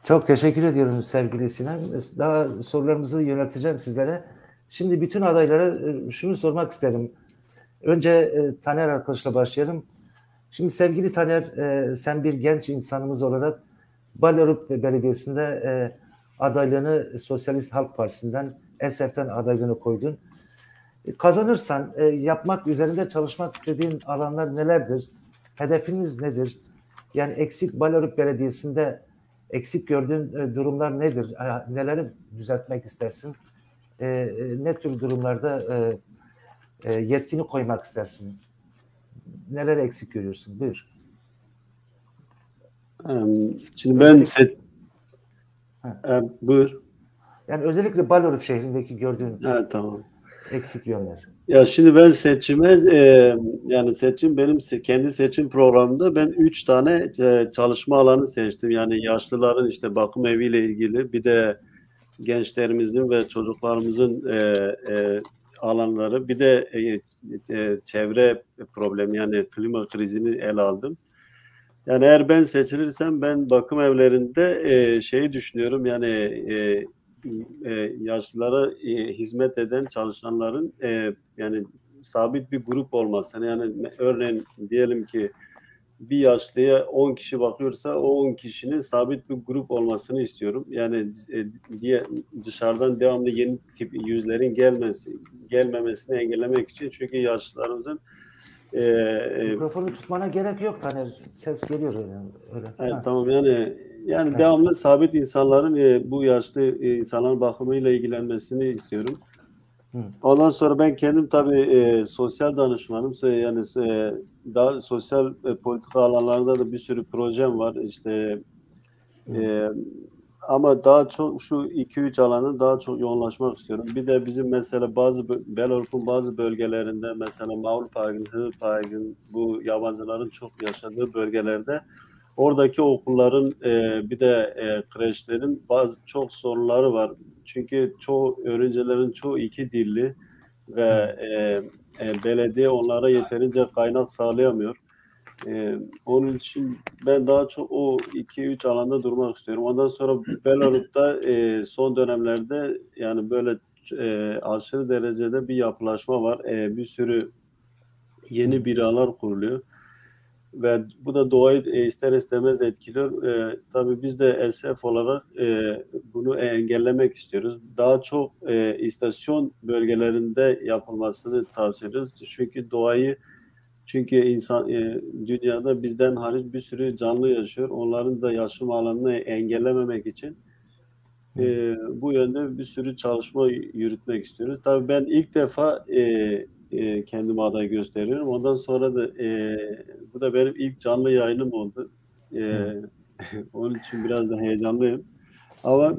Çok teşekkür ediyorum sevgili Sinan. Daha sorularımızı yönelteceğim sizlere. Şimdi bütün adaylara şunu sormak isterim. Önce Taner arkadaşla başlayalım. Şimdi sevgili Taner, sen bir genç insanımız olarak Balyaruk Belediyesi'nde adaylığını Sosyalist Halk Partisi'nden, ESEF'ten adaylığını koydun. Kazanırsan yapmak üzerinde çalışmak istediğin alanlar nelerdir? Hedefiniz nedir? Yani Balyaruk Belediyesi'nde eksik gördüğün durumlar nedir? Neleri düzeltmek istersin? Ne tür durumlarda yetkini koymak istersin? Neler eksik görüyorsun? Buyur. Şimdi ben buyur. Yani özellikle Balyaruk şehrindeki gördüğün tamam. eksik yönler. Ya şimdi ben seçime yani benim kendi seçim programımda ben 3 tane çalışma alanı seçtim. Yani yaşlıların işte bakım eviyle ilgili, bir de gençlerimizin ve çocuklarımızın alanları, bir de çevre problemi, yani klima krizini ele aldım. Yani eğer ben seçilirsem ben bakım evlerinde şeyi düşünüyorum, yani yaşlılara hizmet eden çalışanların yani sabit bir grup olması. Yani örneğin diyelim ki bir yaşlıya 10 kişi bakıyorsa o 10 kişinin sabit bir grup olmasını istiyorum. Yani dışarıdan devamlı yeni tip yüzlerin gelmemesini engellemek için, çünkü yaşlılarımızın mikrofonu tutmana gerek yok Taner. Ses geliyor öyle. Evet, tamam, yani devamlı sabit insanların bu yaşlı insanların bakımıyla ilgilenmesini istiyorum. Ondan sonra ben kendim tabii sosyal danışmanım. Yani daha sosyal politika alanlarında da bir sürü projem var. İşte ama daha çok şu 2-3 alanı daha çok yoğunlaşmak istiyorum. Bir de bizim mesela Belarus'un bazı bölgelerinde, mesela Mavlupagin, Hıpagin, bu yabancıların çok yaşadığı bölgelerde oradaki okulların bir de kreşlerin çok sorunları var. Çünkü öğrencilerin çoğu 2 dilli ve belediye onlara yeterince kaynak sağlayamıyor. Onun için ben daha çok o 2-3 alanda durmak istiyorum. Ondan sonra Belarus'ta son dönemlerde yani böyle aşırı derecede bir yapılaşma var. Bir sürü yeni binalar kuruluyor. Ve bu da doğayı ister istemez etkiliyor. Tabii biz de ESEF olarak bunu engellemek istiyoruz. Daha çok istasyon bölgelerinde yapılmasını tavsiye ediyoruz. Çünkü insan dünyada bizden hariç bir sürü canlı yaşıyor. Onların da yaşam alanını engellememek için bu yönde bir sürü çalışma yürütmek istiyoruz. Tabii ben ilk defa kendime aday gösteriyorum. Ondan sonra da bu da benim ilk canlı yayınım oldu. Onun için biraz da heyecanlıyım. Ama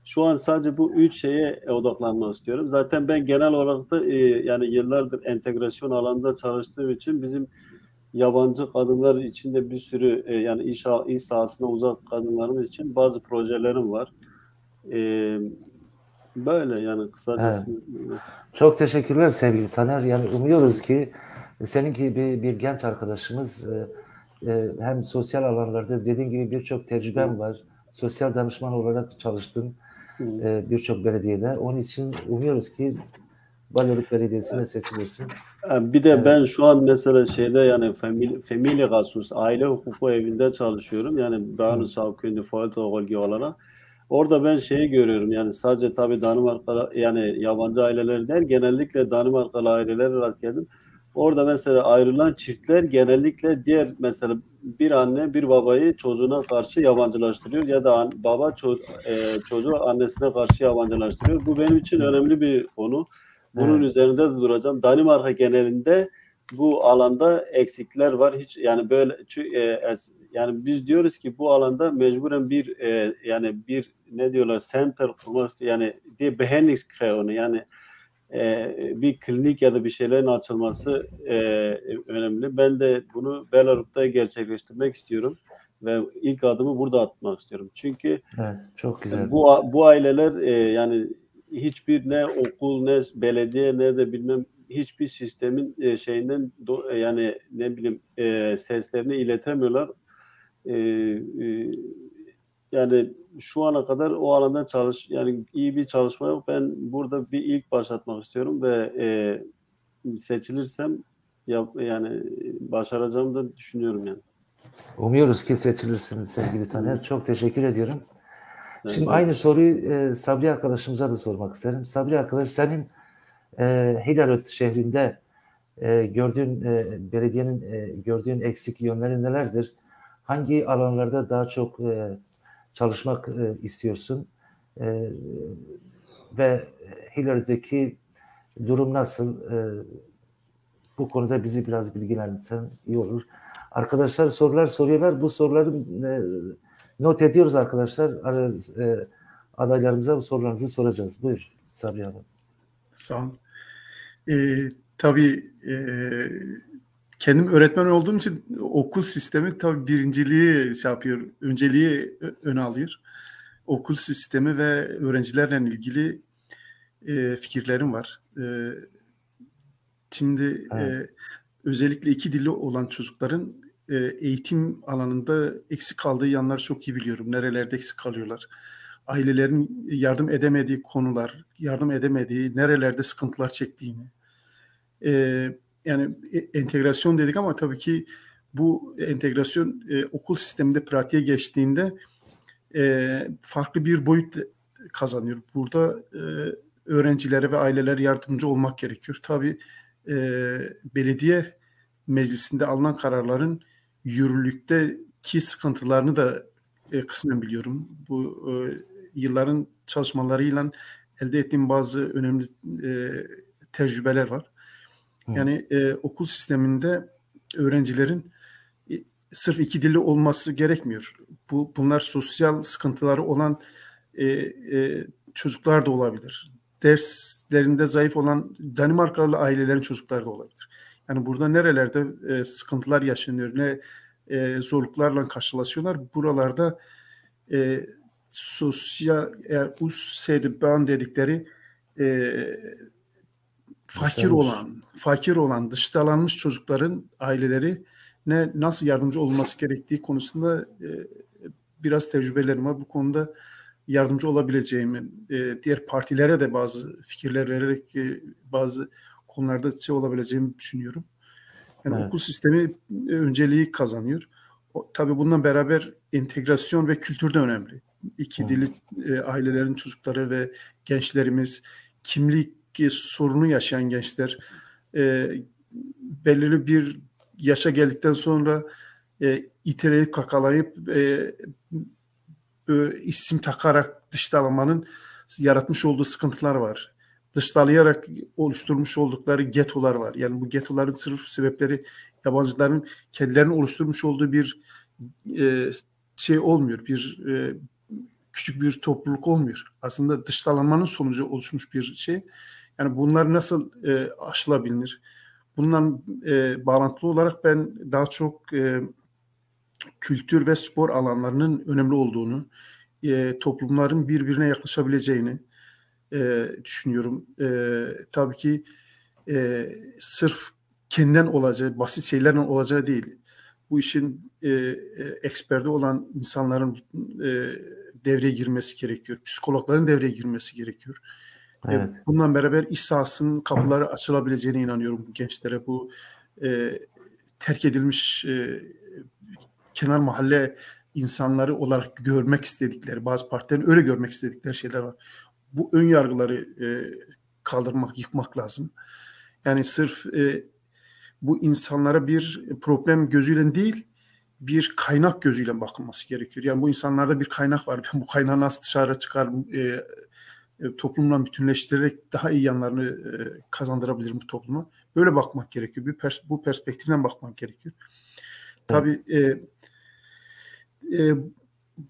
şu an sadece bu 3 şeye odaklanmak istiyorum. Zaten ben genel olarak da yani yıllardır entegrasyon alanında çalıştığım için bizim yabancı kadınlar için de bir sürü yani iş sahasına uzak kadınlarımız için bazı projelerim var. Böyle yani kısacası. Evet. Çok teşekkürler sevgili Taner. Yani umuyoruz ki senin gibi bir genç arkadaşımız hem sosyal alanlarda dediğin gibi birçok tecrüben var. Sosyal danışman olarak çalıştın birçok belediyede. Onun için umuyoruz ki Balyaruk Belediyesi'ne seçilirsin. Bir de ben şu an mesela yani Familya Gasus, aile hukuku evinde çalışıyorum. Yani Barnus Savköy'ünde Foltogolgi olarak. Orada ben görüyorum, yani sadece tabii Danimarkalı, yani yabancı aileler değil, genellikle Danimarkalı ailelere rast geldim. Orada mesela ayrılan çiftler genellikle mesela bir anne bir babayı çocuğuna karşı yabancılaştırıyor ya da baba çocuğu annesine karşı yabancılaştırıyor. Bu benim için önemli bir konu. Bunun üzerinde de duracağım. Danimarka genelinde bu alanda eksikler var. Hiç yani böyle yani biz diyoruz ki bu alanda mecburen bir ne diyorlar, center kurmak, yani diye behenlikskreonu, yani bir klinik ya da bir şeylerin açılması önemli. Ben de bunu Belarus'ta gerçekleştirmek istiyorum ve ilk adımı burada atmak istiyorum. Çünkü evet, çok güzel. Bu aileler yani hiçbir ne okul ne belediye ne de bilmem hiçbir sistemin şeyinden yani ne bileyim seslerini iletemiyorlar. Yani şu ana kadar o alanda yani iyi bir çalışma yok. Ben burada bir ilk başlatmak istiyorum ve seçilirsem yani başaracağımı da düşünüyorum yani. Umuyoruz ki seçilirsiniz sevgili Taner. Çok teşekkür ediyorum. Evet. Şimdi aynı soruyu Sabri arkadaşımıza da sormak isterim. Sabri arkadaş, senin Hilalöt şehrinde gördüğün belediyenin gördüğün eksik yönleri nelerdir? Hangi alanlarda daha çok çalışmak istiyorsun? Ve Hilalöt'teki durum nasıl? Bu konuda bizi biraz bilgilendirsen iyi olur. Arkadaşlar sorular soruyorlar. Bu soruları not ediyoruz arkadaşlar. Adaylarımıza bu sorularınızı soracağız. Buyur Sabri Hanım. Sağ olun. Tabii kendim öğretmen olduğum için okul sistemi tabii birinciliği şey yapıyor, önceliği öne alıyor. Okul sistemi ve öğrencilerle ilgili fikirlerim var. Şimdi evet. Özellikle iki dilli olan çocukların eğitim alanında eksik kaldığı yanları çok iyi biliyorum. Nerelerde eksik kalıyorlar. Ailelerin yardım edemediği konular, yardım edemediği, nerelerde sıkıntılar çektiğini. Yani entegrasyon dedik ama tabii ki bu entegrasyon okul sisteminde pratiğe geçtiğinde farklı bir boyut kazanıyor. Burada öğrencilere ve ailelere yardımcı olmak gerekiyor. Tabii belediye meclisinde alınan kararların yürürlükteki sıkıntılarını da kısmen biliyorum. Bu yılların çalışmalarıyla elde ettiğim bazı önemli tecrübeler var. Yani okul sisteminde öğrencilerin sırf iki dilli olması gerekmiyor. Bunlar sosyal sıkıntıları olan çocuklar da olabilir. Derslerinde zayıf olan Danimarkalı ailelerin çocukları da olabilir. Yani burada nerelerde sıkıntılar yaşanıyor, ne zorluklarla karşılaşıyorlar. Buralarda sosyal ussedibön dedikleri fakir olan dıştalanmış çocukların aileleri nasıl yardımcı olması gerektiği konusunda biraz tecrübelerim var. Bu konuda yardımcı olabileceğimi, diğer partilere de bazı fikirler vererek bazı konularda olabileceğimi düşünüyorum. Yani evet. Okul sistemi önceliği kazanıyor. Tabii bundan beraber entegrasyon ve kültür de önemli. İki dili ailelerin çocukları ve gençlerimiz, kimlik sorunu yaşayan gençler belirli bir yaşa geldikten sonra iteleyip kakalayıp isim takarak dışlamamanın yaratmış olduğu sıkıntılar var. Dışlayarak oluşturmuş oldukları getolar var. Yani bu getoların sırf sebepleri yabancıların kendilerinin oluşturmuş olduğu bir şey olmuyor. Bir küçük bir topluluk olmuyor. Aslında dışlanmanın sonucu oluşmuş bir şey. Yani bunlar nasıl aşılabilir? Bundan bağlantılı olarak ben daha çok kültür ve spor alanlarının önemli olduğunu, toplumların birbirine yaklaşabileceğini düşünüyorum. Tabii ki sırf kendinden olacağı, basit şeylerle olacağı değil. Bu işin eksperde olan insanların devreye girmesi gerekiyor. Psikologların devreye girmesi gerekiyor. Evet. Bundan beraber iş sahasının kapıları açılabileceğine inanıyorum bu gençlere. Bu terk edilmiş kenar mahalle insanları olarak görmek istedikleri, bazı partilerin öyle görmek istedikleri şeyler var. Bu ön yargıları kaldırmak, yıkmak lazım. Yani sırf bu insanlara bir problem gözüyle değil, bir kaynak gözüyle bakılması gerekiyor. Yani bu insanlarda bir kaynak var. Bu kaynağı nasıl dışarı çıkar, toplumla bütünleştirerek daha iyi yanlarını kazandırabilirim bu topluma. Böyle bakmak gerekiyor. Bu perspektiften bakmak gerekiyor. Tabii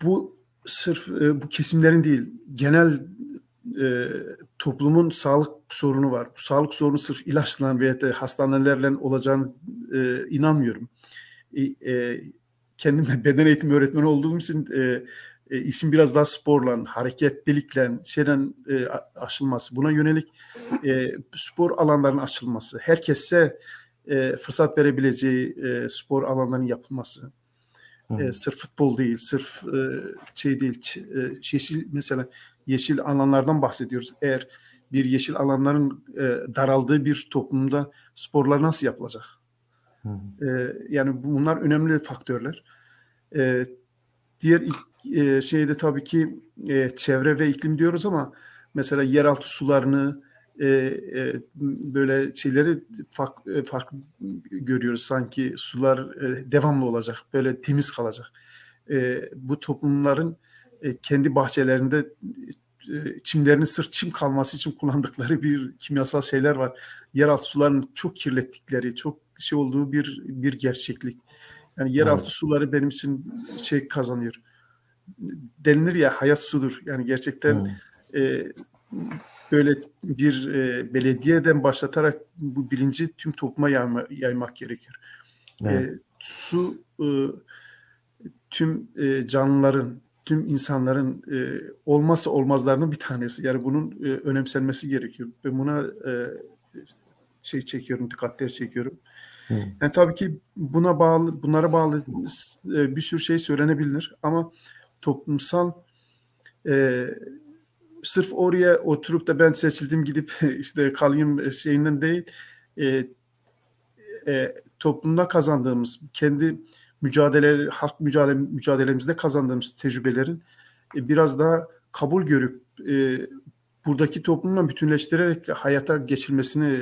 bu sırf bu kesimlerin değil, genel toplumun sağlık sorunu var. Bu sağlık sorunu sırf ilaçla veya da hastanelerle olacağını inanmıyorum. Kendim beden eğitimi öğretmeni olduğum için işin biraz daha sporla, hareketlilikle şeyden aşılması, buna yönelik spor alanlarının açılması, herkese fırsat verebileceği spor alanlarının yapılması. Sırf futbol değil, sırf şey değil, yeşil, mesela yeşil alanlardan bahsediyoruz. Eğer bir yeşil alanların daraldığı bir toplumda sporlar nasıl yapılacak? Yani bunlar önemli faktörler. Diğer şeyde tabii ki çevre ve iklim diyoruz ama mesela yeraltı sularını böyle şeyleri farklı görüyoruz. Sanki sular devamlı olacak, böyle temiz kalacak. Bu toplumların kendi bahçelerinde çimlerinin sırf çim kalması için kullandıkları bir kimyasal şeyler var. Yeraltı sularını çok kirlettikleri, çok şey olduğu bir gerçeklik. Yani yeraltı suları benim için şey kazanıyor. Denilir ya, hayat sudur. Yani gerçekten böyle bir belediyeden başlatarak bu bilinci tüm topluma yaymak gerekiyor. Su tüm canlıların, tüm insanların olmazsa olmazlarının bir tanesi. Yani bunun önemsenmesi gerekiyor. Ben buna dikkatler çekiyorum. Yani tabii ki bunlara bağlı bir sürü şey söylenebilir ama toplumsal sırf oraya oturup da ben seçildim gidip işte kalayım şeyinden değil, toplumda kazandığımız, kendi halk mücadelemizde kazandığımız tecrübelerin biraz daha kabul görüp buradaki toplumla bütünleştirerek hayata geçilmesini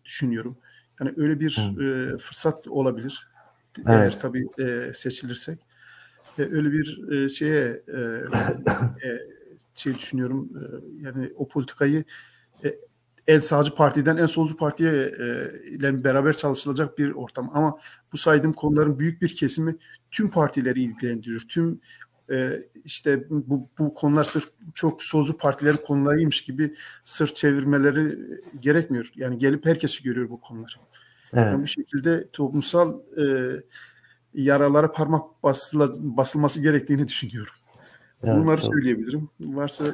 düşünüyorum. Yani öyle bir fırsat olabilir. Evet. Eğer tabii seçilirsek. Öyle bir şey düşünüyorum. Yani o politikayı en sağcı partiden en solcu partiye ile beraber çalışılacak bir ortam. Ama bu saydığım konuların büyük bir kesimi tüm partileri ilgilendiriyor. Tüm işte bu konular sırf çok solcu partilerin konularıymış gibi sırf çevirmeleri gerekmiyor. Yani gelip herkesi görüyor bu konular. Evet. Yani bu şekilde toplumsal yaralara parmak basılması gerektiğini düşünüyorum. Evet, bunları söyleyebilirim. Varsa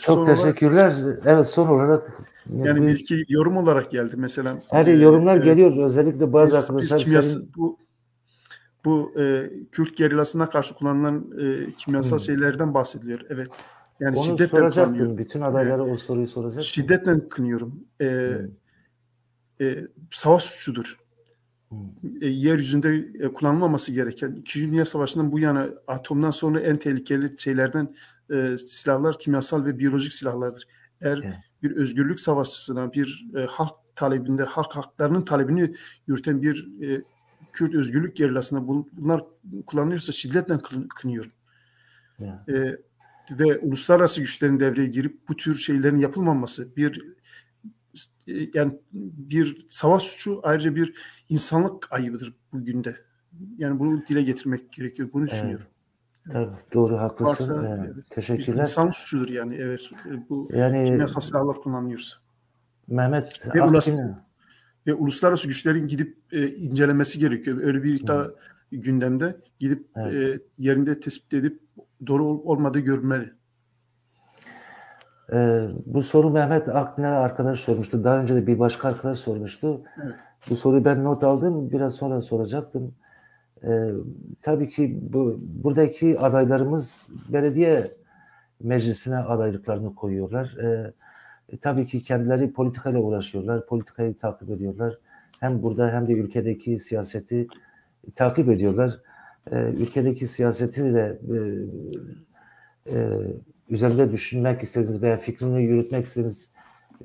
çok teşekkürler. Evet, son olarak yani bir iki yorum olarak geldi mesela. Her yorumlar geliyor. Özellikle bazı arkadaşlar bu Kürt gerilasına karşı kullanılan kimyasal şeylerden bahsediliyor. Evet. Yani onu şiddetle soracaktım. kınıyorum. Bütün adaylara o soruyu soracaktım. Şiddetle kınıyorum. Savaş suçudur. Yeryüzünde kullanılmaması gereken, 2. Dünya Savaşı'ndan bu yana atomdan sonra en tehlikeli şeylerden silahlar kimyasal ve biyolojik silahlardır. Eğer bir özgürlük savaşçısına, bir halk talebinde, halk haklarının talebini yürüten bir Kürt özgürlük gerilasına bunlar kullanılıyorsa şiddetle kınıyorum. Ve uluslararası güçlerin devreye girip bu tür şeylerin yapılmaması, yani bir savaş suçu, ayrıca bir insanlık ayıbıdır bugün de. Yani bunu dile getirmek gerekiyor. Bunu düşünüyorum. Tabii, doğru, haklısın. Teşekkürler. İnsan suçudur yani. Evet. Bu kimyasal silahlar kullanıyorsa. Mehmet ve uluslararası güçlerin gidip incelemesi gerekiyor. Öyle bir iddia gündemde gidip yerinde tespit edip doğru olmadığı görülmeli. Bu soru Mehmet Akpınar arkadaş sormuştu. Daha önce de bir başka arkadaş sormuştu. Evet. Bu soruyu ben not aldım. Biraz sonra soracaktım. Tabii ki buradaki adaylarımız belediye meclisine adaylıklarını koyuyorlar. Tabii ki kendileri politikayla uğraşıyorlar. Politikayı takip ediyorlar. Hem burada hem de ülkedeki siyaseti takip ediyorlar. Ülkedeki siyaseti de üzerinde düşünmek istediğiniz veya fikrini yürütmek istediğiniz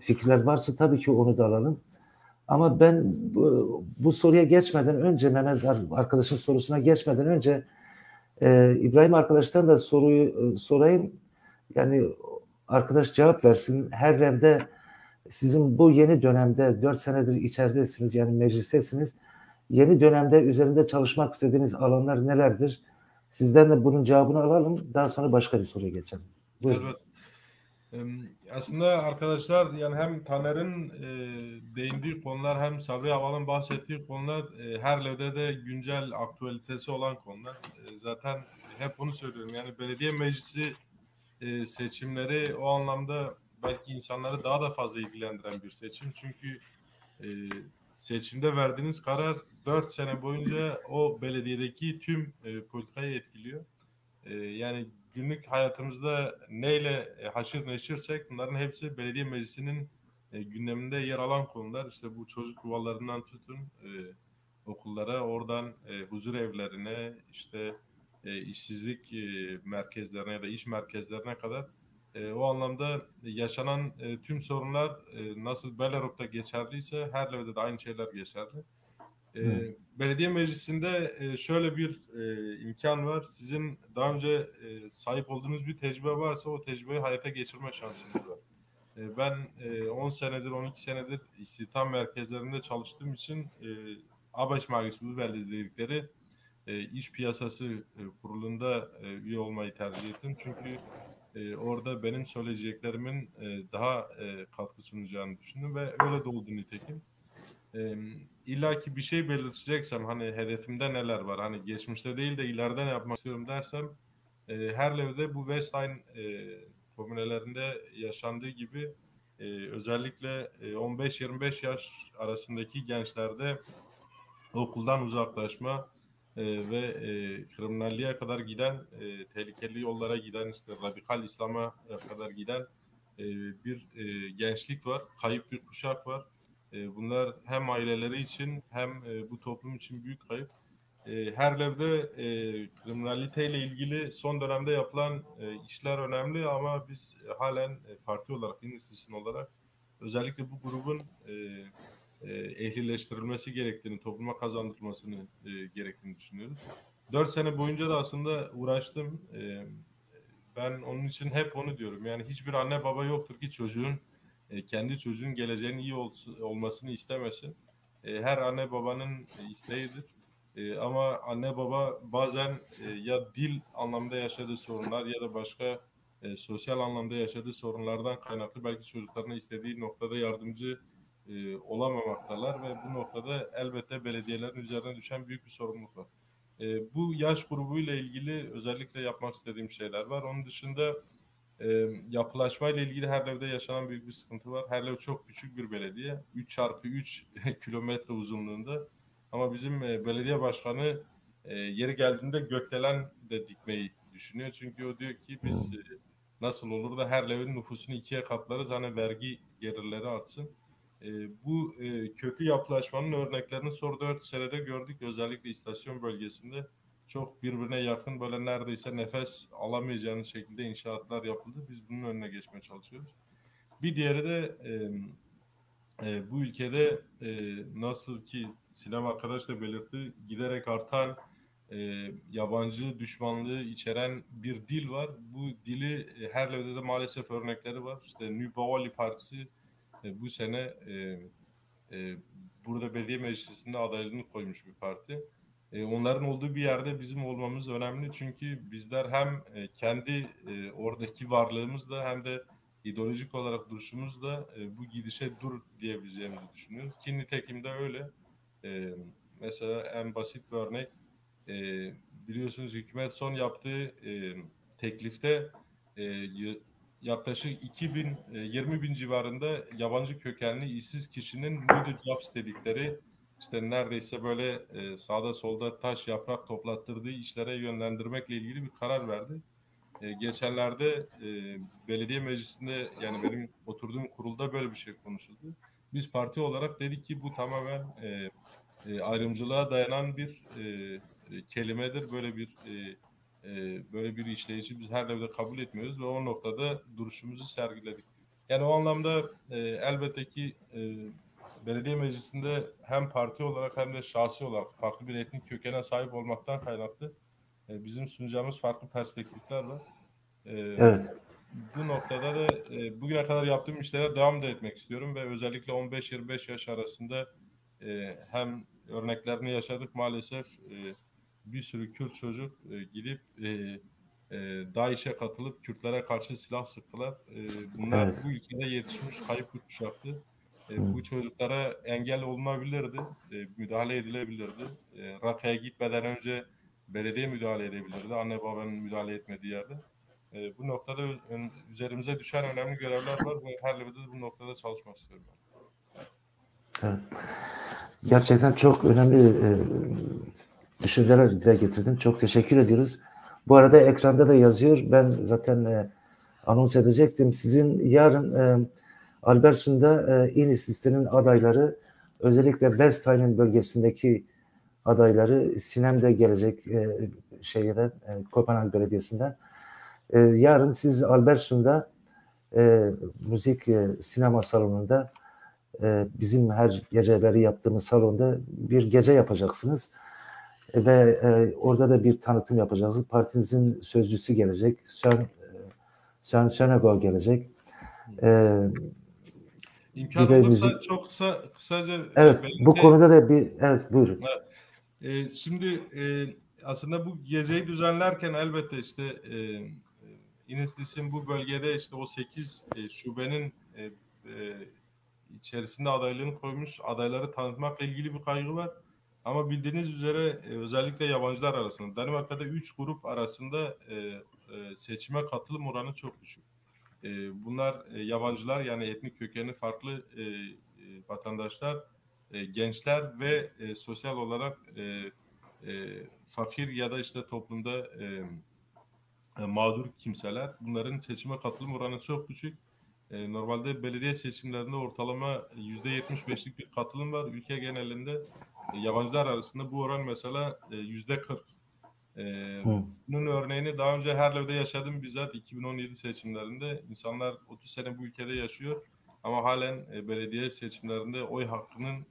fikirler varsa tabii ki onu da alalım. Ama ben bu soruya geçmeden önce, Mehmet arkadaşın sorusuna geçmeden önce İbrahim arkadaştan da soruyu sorayım. Yani arkadaş cevap versin. Her evde sizin bu yeni dönemde 4 senedir içeridesiniz, yani meclistesiniz. Yeni dönemde üzerinde çalışmak istediğiniz alanlar nelerdir? Sizden de bunun cevabını alalım. Daha sonra başka bir soruya geçelim. Buyurun. Evet. Aslında arkadaşlar, yani hem Taner'in değindiği konular hem Sabri Aval'ın bahsettiği konular her levde de güncel aktüalitesi olan konular. Zaten hep onu söylüyorum. Yani belediye meclisi seçimleri o anlamda belki insanları daha da fazla ilgilendiren bir seçim. Çünkü seçimde verdiğiniz karar 4 sene boyunca o belediyedeki tüm politikayı etkiliyor. Yani günlük hayatımızda neyle haşır neşirsek bunların hepsi belediye meclisinin gündeminde yer alan konular. İşte bu çocuk yuvalarından tutun okullara, oradan huzur evlerine, işte işsizlik merkezlerine ya da iş merkezlerine kadar o anlamda yaşanan tüm sorunlar nasıl Belarus'ta geçerliyse Herlev'de de aynı şeyler geçerli. Belediye meclisinde şöyle bir imkan var. Sizin daha önce sahip olduğunuz bir tecrübe varsa o tecrübeyi hayata geçirme şansınız var. Ben 10 senedir, 12 senedir istihdam merkezlerinde çalıştığım için ABAŞ Meclisi dedikleri iş piyasası kurulunda üye olmayı tercih ettim. Çünkü orada benim söyleyeceklerimin daha katkı sunacağını düşündüm ve öyle de oldu nitekim. İlla ki bir şey belirteceksem hani hedefimde neler var, hani geçmişte değil de ileride ne yapmak istiyorum dersem Herlev'de bu Westline komünelerinde yaşandığı gibi özellikle 15-25 yaş arasındaki gençlerde okuldan uzaklaşma ve kriminalliğe kadar giden, tehlikeli yollara giden, işte radikal İslam'a kadar giden bir gençlik var, kayıp bir kuşak var. Bunlar hem aileleri için hem bu toplum için büyük kayıp. Herlev'de kriminaliteyle ilgili son dönemde yapılan işler önemli ama biz halen parti olarak, İnisisin olarak özellikle bu grubun ehlileştirilmesi gerektiğini, topluma kazandırılmasını gerektiğini düşünüyoruz. 4 sene boyunca da aslında uğraştım. Ben onun için hep onu diyorum. Yani hiçbir anne baba yoktur ki kendi çocuğun geleceğinin iyi olmasını istemesin. Her anne babanın isteğidir. Ama anne baba bazen ya dil anlamda yaşadığı sorunlar ya da başka sosyal anlamda yaşadığı sorunlardan kaynaklı belki çocuklarına istediği noktada yardımcı olamamaktalar ve bu noktada elbette belediyelerin üzerine düşen büyük bir sorumluluk var. Bu yaş grubuyla ilgili özellikle yapmak istediğim şeyler var. Onun dışında yapılaşmayla ilgili Herlev'de yaşanan büyük bir sıkıntı var. Herlev çok küçük bir belediye. 3x3 kilometre uzunluğunda. Ama bizim belediye başkanı yeri geldiğinde gökdelen de dikmeyi düşünüyor. Çünkü o diyor ki biz nasıl olur da Herlev'in nüfusunu 2'ye katlarız. Hani vergi gelirleri artsın. Bu kötü yapılaşmanın örneklerini son 4 senede gördük. Özellikle istasyon bölgesinde çok birbirine yakın, böyle neredeyse nefes alamayacağınız şekilde inşaatlar yapıldı. Biz bunun önüne geçmeye çalışıyoruz. Bir diğeri de bu ülkede nasıl ki Sinem arkadaş da belirtti, giderek artan yabancı düşmanlığı içeren bir dil var. Bu dili Herlev'de de maalesef örnekleri var. İşte Nübavali Partisi bu sene burada belediye meclisinde adaylığını koymuş bir parti. Onların olduğu bir yerde bizim olmamız önemli. Çünkü bizler hem kendi oradaki varlığımızla hem de ideolojik olarak duruşumuzla bu gidişe dur diyebileceğimizi düşünüyoruz. Ki nitekim de öyle. Mesela en basit bir örnek, biliyorsunuz hükümet son yaptığı teklifte yaklaşık 20 bin civarında yabancı kökenli işsiz kişinin new jobs dedikleri, işte neredeyse böyle sağda solda taş yaprak toplattırdığı işlere yönlendirmekle ilgili bir karar verdi. Geçenlerde belediye meclisinde, yani benim oturduğum kurulda böyle bir şey konuşuldu. Biz parti olarak dedik ki bu tamamen ayrımcılığa dayanan bir kelimedir. Böyle bir işleyişi biz Herlev'de kabul etmiyoruz ve o noktada duruşumuzu sergiledik. Yani o anlamda elbette ki belediye meclisinde hem parti olarak hem de şahsi olarak farklı bir etnik kökene sahip olmaktan kaynaklı bizim sunacağımız farklı perspektifler var. Evet. Bu noktada da bugüne kadar yaptığım işlere devam da etmek istiyorum ve özellikle 15-25 yaş arasında hem örneklerini yaşadık maalesef, bir sürü Kürt çocuk gidip DAEŞ'e katılıp Kürtlere karşı silah sıktılar. Bunlar Evet. bu ülkede yetişmiş kayıp bir kuşaktı. Bu çocuklara engel olunabilirdi, müdahale edilebilirdi. Rakka'ya gitmeden önce belediye müdahale edebilirdi. Anne babanın müdahale etmediği yerde. Bu noktada üzerimize düşen önemli görevler var ve her levede bu noktada çalışmak istiyorum. Evet. Gerçekten çok önemli düşünceler dile getirdin. Çok teşekkür ediyoruz. Bu arada ekranda da yazıyor. Ben zaten anons edecektim. Sizin yarın Albertsun'da İnis listenin adayları, özellikle Westheim'in bölgesindeki adayları, Sinem de gelecek Kopenhag Belediyesi'nden. Yarın siz Albertsun'da müzik sinema salonunda, bizim her geceleri yaptığımız salonda bir gece yapacaksınız ve orada da bir tanıtım yapacaksınız. Partinizin sözcüsü gelecek, Sön Sönegol gelecek. İmkan olursa çok kısaca. Evet, bu konuda da buyurun. Evet. Şimdi aslında bu geceyi düzenlerken elbette işte İnislis'in bu bölgede işte o 8 şubenin içerisinde adaylığını koymuş, adayları tanıtmakla ilgili bir kaygı var. Ama bildiğiniz üzere özellikle yabancılar arasında, Danimarka'da 3 grup arasında seçime katılım oranı çok düşük. Bunlar yabancılar, yani etnik kökeni farklı vatandaşlar, gençler ve sosyal olarak fakir ya da işte toplumda mağdur kimseler. Bunların seçime katılım oranı çok düşük. Normalde belediye seçimlerinde ortalama %75'lik bir katılım var. Ülke genelinde yabancılar arasında bu oran mesela %40. Bunun örneğini daha önce Herlev'de yaşadım bizzat 2017 seçimlerinde. İnsanlar 30 sene bu ülkede yaşıyor ama halen belediye seçimlerinde oy hakkının,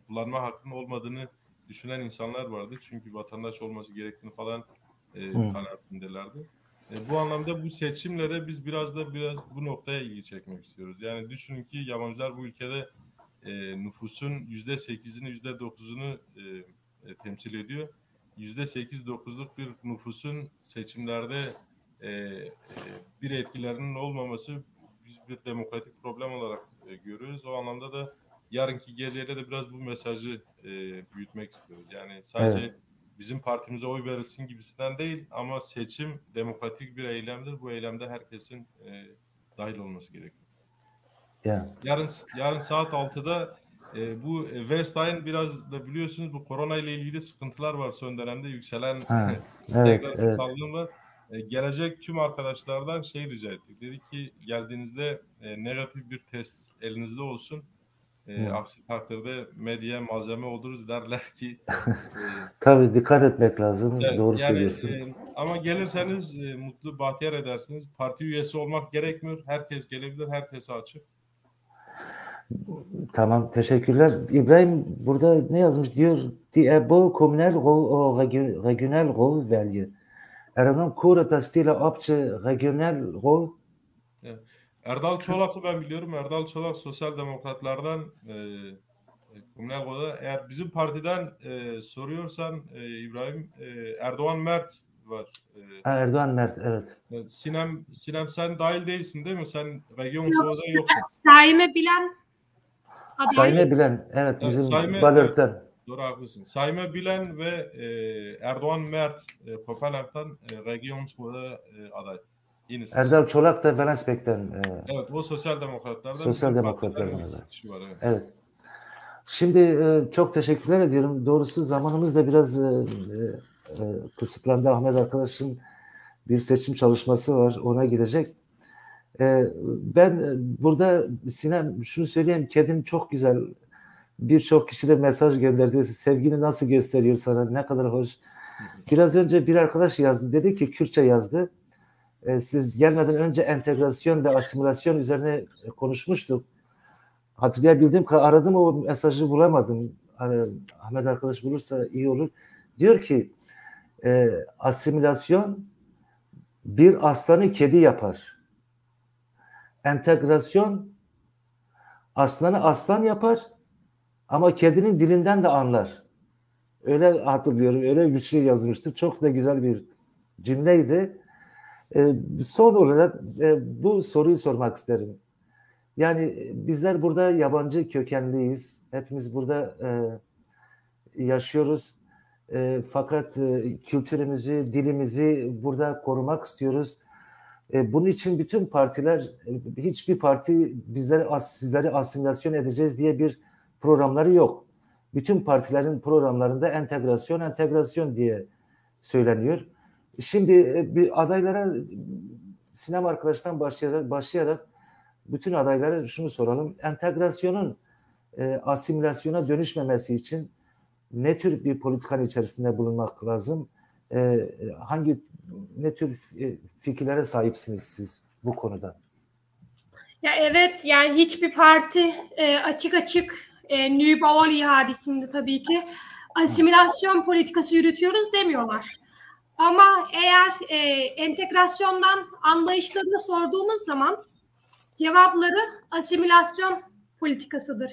kullanma hakkının olmadığını düşünen insanlar vardı. Çünkü vatandaş olması gerektiğini falan kanaatindelerdi. Bu anlamda bu seçimle de biz biraz bu noktaya ilgi çekmek istiyoruz. Yani düşünün ki yabancılar bu ülkede nüfusun %8'ini %9'unu temsil ediyor. %8-9'luk bir nüfusun seçimlerde bir etkilerinin olmaması biz bir demokratik problem olarak görüyoruz. O anlamda da yarınki geceyle de biraz bu mesajı büyütmek istiyoruz. Yani sadece bizim partimize oy verilsin gibisinden değil ama seçim demokratik bir eylemdir. Bu eylemde herkesin dahil olması gerekiyor. Yeah. Yarın saat 6'da bu Westheim biraz da biliyorsunuz bu korona ile ilgili sıkıntılar var son dönemde yükselen salgın var. Gelecek tüm arkadaşlardan rica ettik. Dedik ki geldiğinizde negatif bir test elinizde olsun. Aksi takdirde medya malzeme oluruz derler ki. Tabii dikkat etmek lazım. Evet, doğru söylüyorsun. Ama gelirseniz mutlu bahtiyar edersiniz. Parti üyesi olmak gerekmiyor. Herkes gelebilir. Herkese açık. Tamam, teşekkürler. İbrahim burada ne yazmış diyor? Die above communal regional rol value. Erdoğan kurata stile apçı regional rol. Erdal Çolak'ı ben biliyorum. Erdal Çolak sosyal demokratlardan komünel rolda. Eğer bizim partiden soruyorsan İbrahim, Erdoğan Mert var. Erdoğan Mert, evet. Sinem sen dahil değilsin değil mi? Sen region solda yoksun. Saime Bilen. Saime Bilen, evet, bizim Balört'ten. Evet, doğru, haklısın. Saime Bilen ve Erdoğan Mert Kopenhag'dan region solda aday. Erdal Çolak da Venespek'ten. Evet, o sosyal demokratlardan. Sosyal demokratlardan. Evet. Evet. Şimdi çok teşekkürler ediyorum. Doğrusu zamanımız da biraz kısıtlandı. Ahmet arkadaşın bir seçim çalışması var. Ona gidecek. Ben burada Sinem şunu söyleyeyim. Kedin çok güzel. Birçok kişi de mesaj gönderdi. Sevgini nasıl gösteriyor sana? Ne kadar hoş. Biraz önce bir arkadaş yazdı. Dedi ki Kürtçe yazdı. Siz gelmeden önce entegrasyon ve asimilasyon üzerine konuşmuştuk. Hatırlayabildiğim kadar aradım, o mesajı bulamadım. Ahmet arkadaş bulursa iyi olur. Diyor ki asimilasyon bir aslanı kedi yapar. Entegrasyon aslanı aslan yapar ama kedinin dilinden de anlar. Öyle hatırlıyorum. Öyle bir şey yazmıştı. Çok da güzel bir cümleydi. Son olarak bu soruyu sormak isterim. Yani bizler burada yabancı kökenliyiz. Hepimiz burada yaşıyoruz. Fakat kültürümüzü, dilimizi burada korumak istiyoruz. Bunun için bütün partiler, hiçbir parti sizleri asimilasyon edeceğiz diye bir programları yok. Bütün partilerin programlarında entegrasyon diye söyleniyor. Şimdi bir adaylara, Sinem arkadaştan başlayarak bütün adaylara şunu soralım. Entegrasyonun asimilasyona dönüşmemesi için ne tür bir politikanın içerisinde bulunmak lazım? Ne tür fikirlere sahipsiniz siz bu konuda? Ya evet, yani hiçbir parti açık New Bavariya haricinde tabii ki asimilasyon politikası yürütüyoruz demiyorlar. Ama eğer entegrasyondan anlayışlarını sorduğunuz zaman cevapları asimilasyon politikasıdır.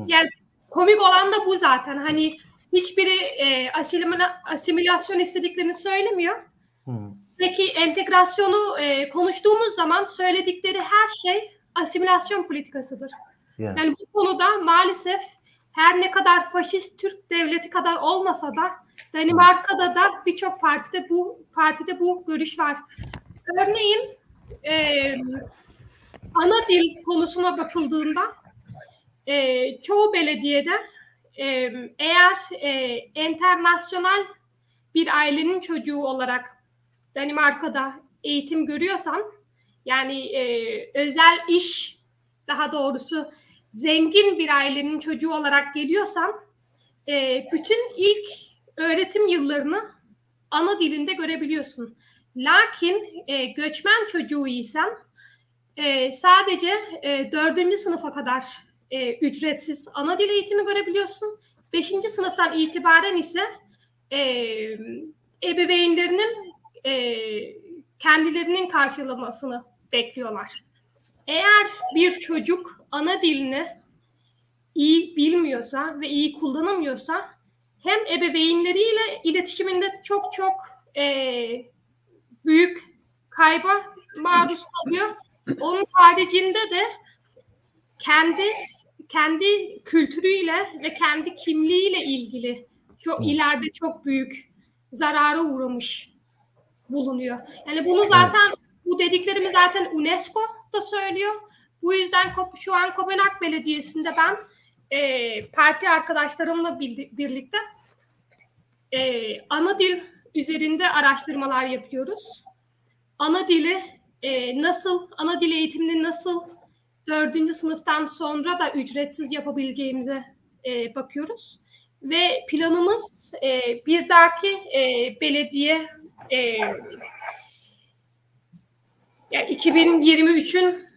Yani komik olan da bu zaten. Hani hiçbiri asimilasyon istediklerini söylemiyor. Peki entegrasyonu konuştuğumuz zaman söyledikleri her şey asimilasyon politikasıdır. Yani bu konuda maalesef her ne kadar faşist Türk devleti kadar olmasa da Danimarka'da da birçok partide bu görüş var. Örneğin ana dil konusuna bakıldığında çoğu belediyede eğer internasyonal bir ailenin çocuğu olarak Danimarka'da eğitim görüyorsan, yani özel iş, daha doğrusu zengin bir ailenin çocuğu olarak geliyorsan bütün ilk öğretim yıllarını ana dilinde görebiliyorsun. Lakin göçmen çocuğuysan sadece 4. sınıfa kadar ücretsiz ana dil eğitimi görebiliyorsun. 5. sınıftan itibaren ise ebeveynlerinin kendilerinin karşılamasını bekliyorlar. Eğer bir çocuk ana dilini iyi bilmiyorsa ve iyi kullanamıyorsa hem ebeveynleriyle iletişiminde çok büyük kayba maruz kalıyor. Onun haricinde de kendi kültürüyle ve kendi kimliğiyle ilgili ileride çok büyük zarara uğramış bulunuyor. Yani bunu zaten bu dediklerimi zaten UNESCO da söylüyor. Bu yüzden şu an Kopenhag Belediyesi'nde ben parti arkadaşlarımla birlikte ana dil üzerinde araştırmalar yapıyoruz. Ana dil eğitimini nasıl 4. sınıftan sonra da ücretsiz yapabileceğimize bakıyoruz. Ve planımız bir dahaki belediye yani 2023'ün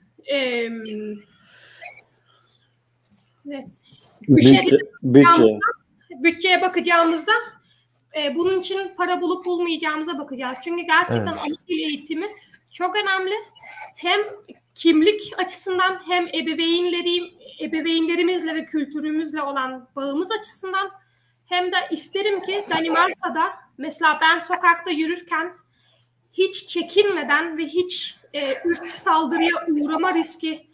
bütçeye bakacağımızda bunun için para bulup bulmayacağımıza bakacağız. Çünkü gerçekten ana dil eğitimi çok önemli. Hem kimlik açısından hem ebeveynlerimizle ve kültürümüzle olan bağımız açısından hem de isterim ki Danimarka'da mesela ben sokakta yürürken hiç çekinmeden ve hiç ırk saldırıya uğrama riski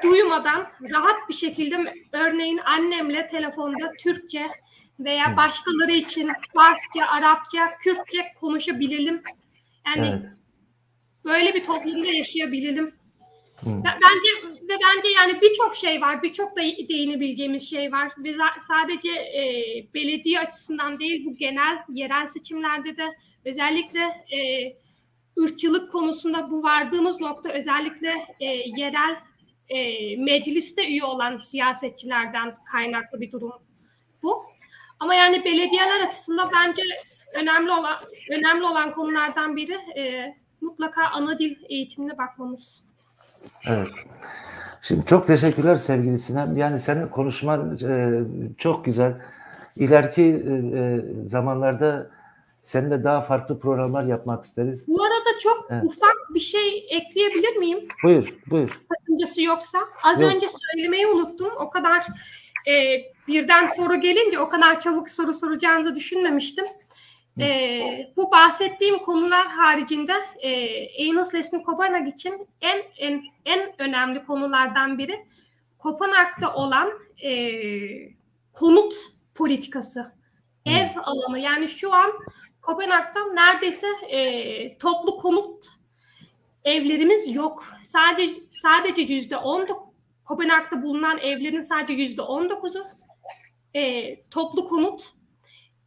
duymadan rahat bir şekilde örneğin annemle telefonda Türkçe veya başkaları için Farsça, Arapça, Kürtçe konuşabilelim. Yani böyle bir toplumda yaşayabilelim. Bence yani birçok şey var, birçok da değinebileceğimiz şey var. Ve sadece belediye açısından değil, bu genel yerel seçimlerde de özellikle ırkçılık konusunda bu vardığımız nokta özellikle yerel mecliste üye olan siyasetçilerden kaynaklı bir durum bu. Ama yani belediyeler açısından bence önemli olan konulardan biri mutlaka ana dil eğitimine bakmamız. Evet. Şimdi çok teşekkürler sevgili Sinem. Yani senin konuşman çok güzel. İleriki zamanlarda seninle daha farklı programlar yapmak isteriz. Bu arada çok ufak bir şey ekleyebilir miyim? Buyur. Sakıncası yoksa. Az önce söylemeyi unuttum. O kadar birden soru gelince o kadar çabuk soru soracağınızı düşünmemiştim. Bu bahsettiğim konular haricinde Enhedslisten Kopenhag için en önemli konulardan biri Kopenhag'da olan konut politikası. ev alanı, yani şu an Kopenhag'da neredeyse toplu konut evlerimiz yok. Sadece %19 Kopenhag'da bulunan evlerin sadece %19'u toplu konut.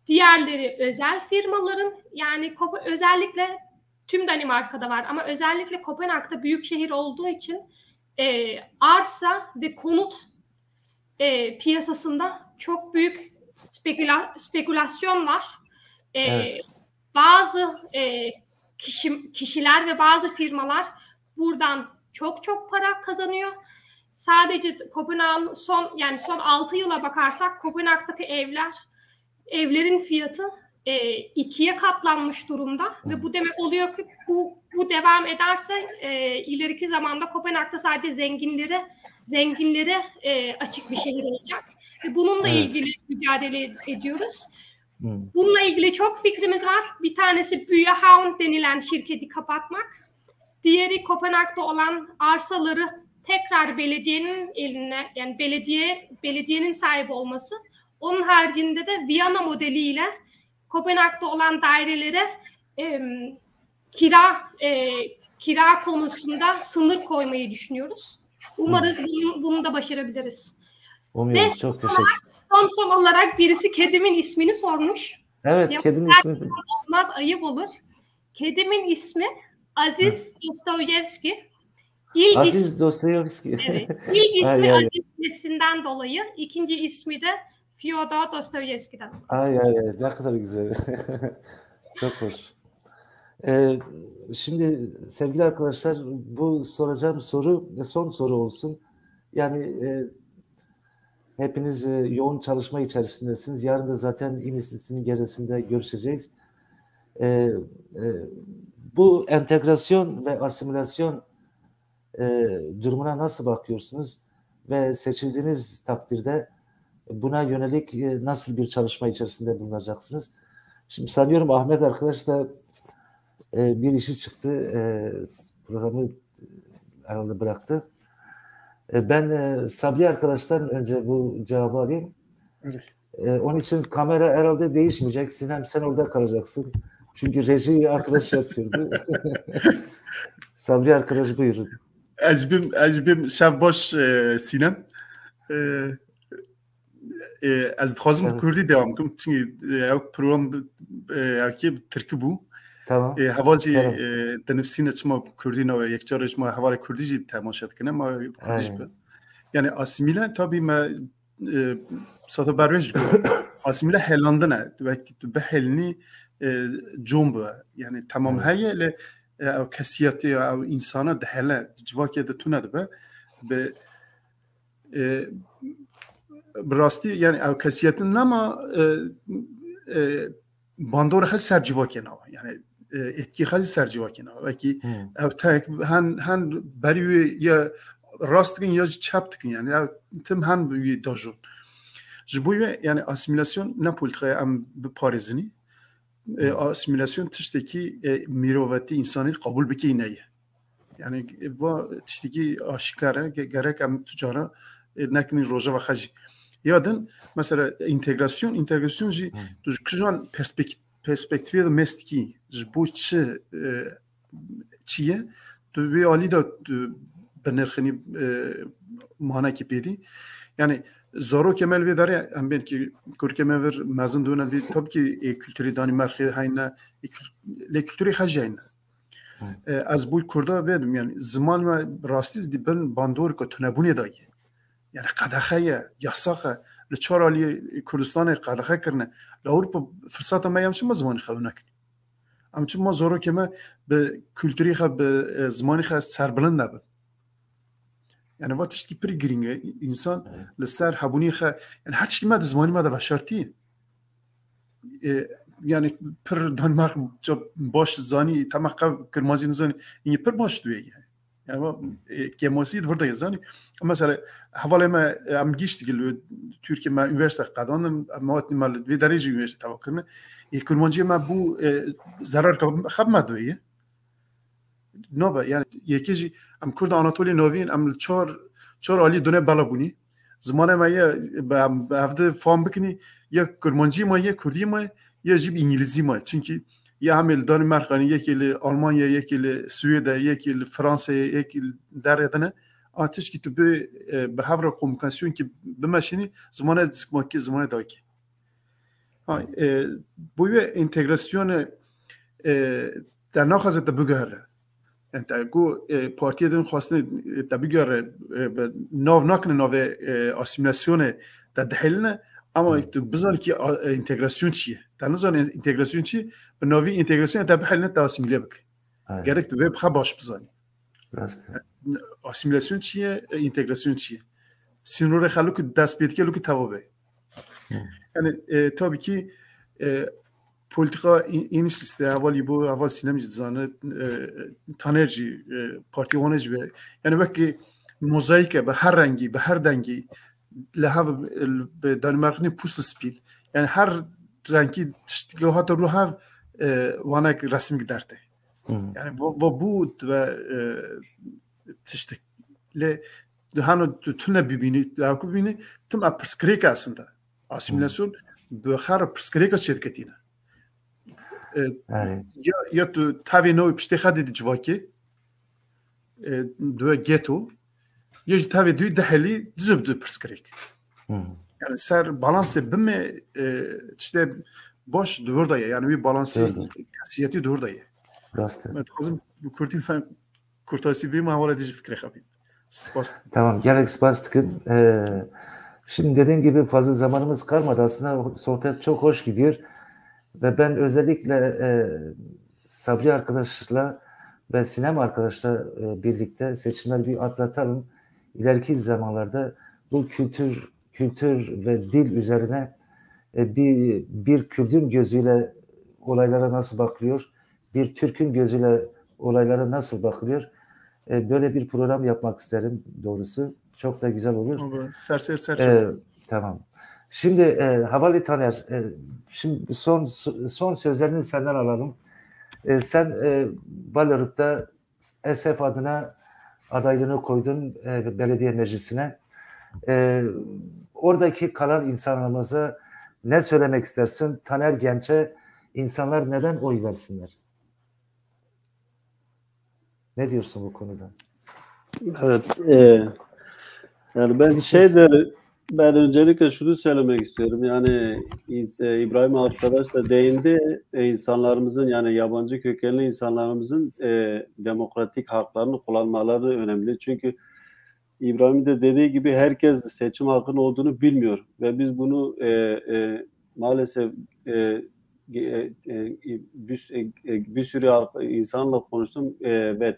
Diğerleri özel firmaların, yani özellikle tüm Danimarka'da var ama özellikle Kopenhag'da büyük şehir olduğu için arsa ve konut piyasasında çok büyük spekülasyon var. Evet. Bazı kişiler ve bazı firmalar buradan çok para kazanıyor. Sadece Kopenhag'ın son 6 yıla bakarsak Kopenhag'daki evlerin fiyatı 2'ye katlanmış durumda ve bu demek oluyor ki bu devam ederse ileriki zamanda Kopenhag'da sadece zenginlere açık bir şehir olacak. Ve bununla ilgili mücadele ediyoruz. Bununla ilgili çok fikrimiz var. Bir tanesi Byhavn denilen şirketi kapatmak. Diğeri Kopenhag'da olan arsaları tekrar belediyenin eline, yani belediyenin sahibi olması. Onun haricinde de Viyana modeliyle Kopenhag'da olan dairelere kira konusunda sınır koymayı düşünüyoruz. Umarız bunu da başarabiliriz. Umuyoruz. Çok teşekkür ederim. Son olarak birisi kedimin ismini sormuş. Evet, kedinin ismi. Olmaz, ayıp olur. Kedimin ismi Aziz Dostoyevski. Aziz Dostoyevski. Evet. İlk ismi Aziz'lesinden dolayı, ikinci ismi de Fyodor Dostoyevski'den. Ay ne kadar güzel. Çok hoş. Şimdi sevgili arkadaşlar, bu soracağım soru son soru olsun. Yani hepiniz yoğun çalışma içerisindesiniz. Yarın da zaten İnistis'in gecesinde görüşeceğiz. Bu entegrasyon ve asimilasyon durumuna nasıl bakıyorsunuz? Ve seçildiğiniz takdirde buna yönelik nasıl bir çalışma içerisinde bulunacaksınız? Şimdi sanıyorum Ahmet arkadaş da bir işi çıktı. Programı herhalde bıraktı. Ben Sabri arkadaştan önce bu cevabı alayım. Onun için kamera herhalde değişmeyecek. Sinem, sen orada kalacaksın. Çünkü reji arkadaş yapıyordu. Sabri arkadaş buyurun. Ecbim şev baş Sinem. Ez dixwazim Kurdî devam bikim. Çünkü program Tirki bû. Tamam. Heva jî denivîsîne çima Kurdî nave yekcarê çima hevarê Kurdî jî temaşa dikine ma Kurdî jî be. Yani asimile tabii me sata berwêj asimile helandine ve helini combu. Yani tamam heye le kesiyeti ya insana dehele civakê de tune dibe be براستی یعنی او کسیتن نما باندور خیلی سرجیواکی نوا یعنی اتکی خیلی سرجیواکی نوا وکی او تک هن بریوی یا راست کن یا چپ کن یعنی او تم هن بوی داجون جبوی یعنی اسیمیلاسیون نه پولتقه ام بپارزنی اسیمیلاسیون تشتکی میروتی انسانی قبول بکی نیه یعنی و تشتکی آشکاره gerek ام تجاره نکنی روزه و خجی yadın mesela integrasyon ji kıjan perspektifi de mestki bu çiye ve ali da benerxini mana ki pedi yani zaro kemal ve dare em belki kurkeme ver mazın dönen bir tabii ki kültürü Danimarka hayna le kültürü hajayna az bu kurda verdim yani zaman ve rastiz di ben bandor ko tunabune dayı yani qadaxaya yasaqa li çorali Kurdistanê qadaxa kirine li Awropa firsata me yamçı zmanî xew nekin em çima zoro keme bi kültürî xwe bi zmanî xwe serbilind nebin yani va tiştî pirî girîng e însan li ser hebûnî xwe yani her tiştî me di zmanî me de veşartî yani pir Danimark baş zanî tema qev kirmacî nizanî yê pir baş duye yani kemosi burada yazani mesela havalema am geçti gel Türkiye ma üniversite kadanın mawat mal ve derece üniversite tavakkırını kurmancı ma bu zarar kabmadı iyi nova yani yekici am Kurd Anatolia Novin am çor ali döne balabuni Zamanı ma ya evde fam bikini ya Kurmancı ma ya Kurdi ma ya jib İngilizce ma. Çünkü ya hamil Danimarka'nın yekili Almanya yekili Suède yekili Fransa'ya yekili deredene ateş ki tu be havra komunikasyon ki bimashini zamanı sıkmak zamanı da ki. Ha bu ve entegrasyonu در ناخذ تبگره انت گو پارتی دن خواسته تبگره ناو نکنه ناو اسیمیلاسیون تدخلنه اما تو بزن که انتگراسیون چیه تا نزن انتگراسیون چیه به ناوی انتگراسیون تبحلنه تا اسیمیله بک گرک تو بخ باش بزنی اسیمیلاسیون چیه انتگراسیون چیه سینور خلو که دست بیت که لو که توابه یعنی tabii ki politika این سیستم اولی بو اول سینما جزانه تانرجی پارتی وانج به یعنی وقتی موزاییک به هر رنگی به هر دنگی لحاظ به دانمارکی پوست سپید یعنی هر رنگی تشتگاهات رو هم وانک رسمی درته یعنی و بود و تشتگ ل دهانو تونه ببینید دهانو ببینید تم پرسکریک aslında asimilasyon به هر پرسکریک شرکتینه یا تو تاوی نوی پشتی خدی دی جواکی دو گیتو یا جی تاوی دوی دهلی دزب دو پرسکریک yani ser balansı bime işte boş durdaya yani bir balansı kasiyeti durdaya. Evet lazım bu kurtin fan kurtası bir mahval edici fikre kapın. Tamam gerek spastik. Şimdi dediğim gibi fazla zamanımız kalmadı aslında sohbet çok hoş gidiyor ve ben özellikle Sabri arkadaşla ve Sinem arkadaşla birlikte seçimleri bir atlatalım. İleriki zamanlarda bu kültür ve dil üzerine bir Kürt'ün gözüyle olaylara nasıl bakılıyor, bir Türk'ün gözüyle olaylara nasıl bakılıyor, böyle bir program yapmak isterim doğrusu. Çok da güzel olur. Tamam. Şimdi Havali Taner, şimdi son sözlerini senden alalım. Sen Balarup'ta SF adına adaylığını koydun belediye meclisine. Oradaki kalan insanlarımıza ne söylemek istersin? Taner Genç'e insanlar neden oy versinler? Ne diyorsun bu konuda? Evet. Yani ben öncelikle şunu söylemek istiyorum. Yani İbrahim arkadaş da değindi. İnsanlarımızın yani yabancı kökenli insanlarımızın demokratik haklarını kullanmaları önemli. Çünkü İbrahim de dediği gibi herkes seçim hakkının olduğunu bilmiyor ve biz bunu maalesef bir sürü insanla konuştum ve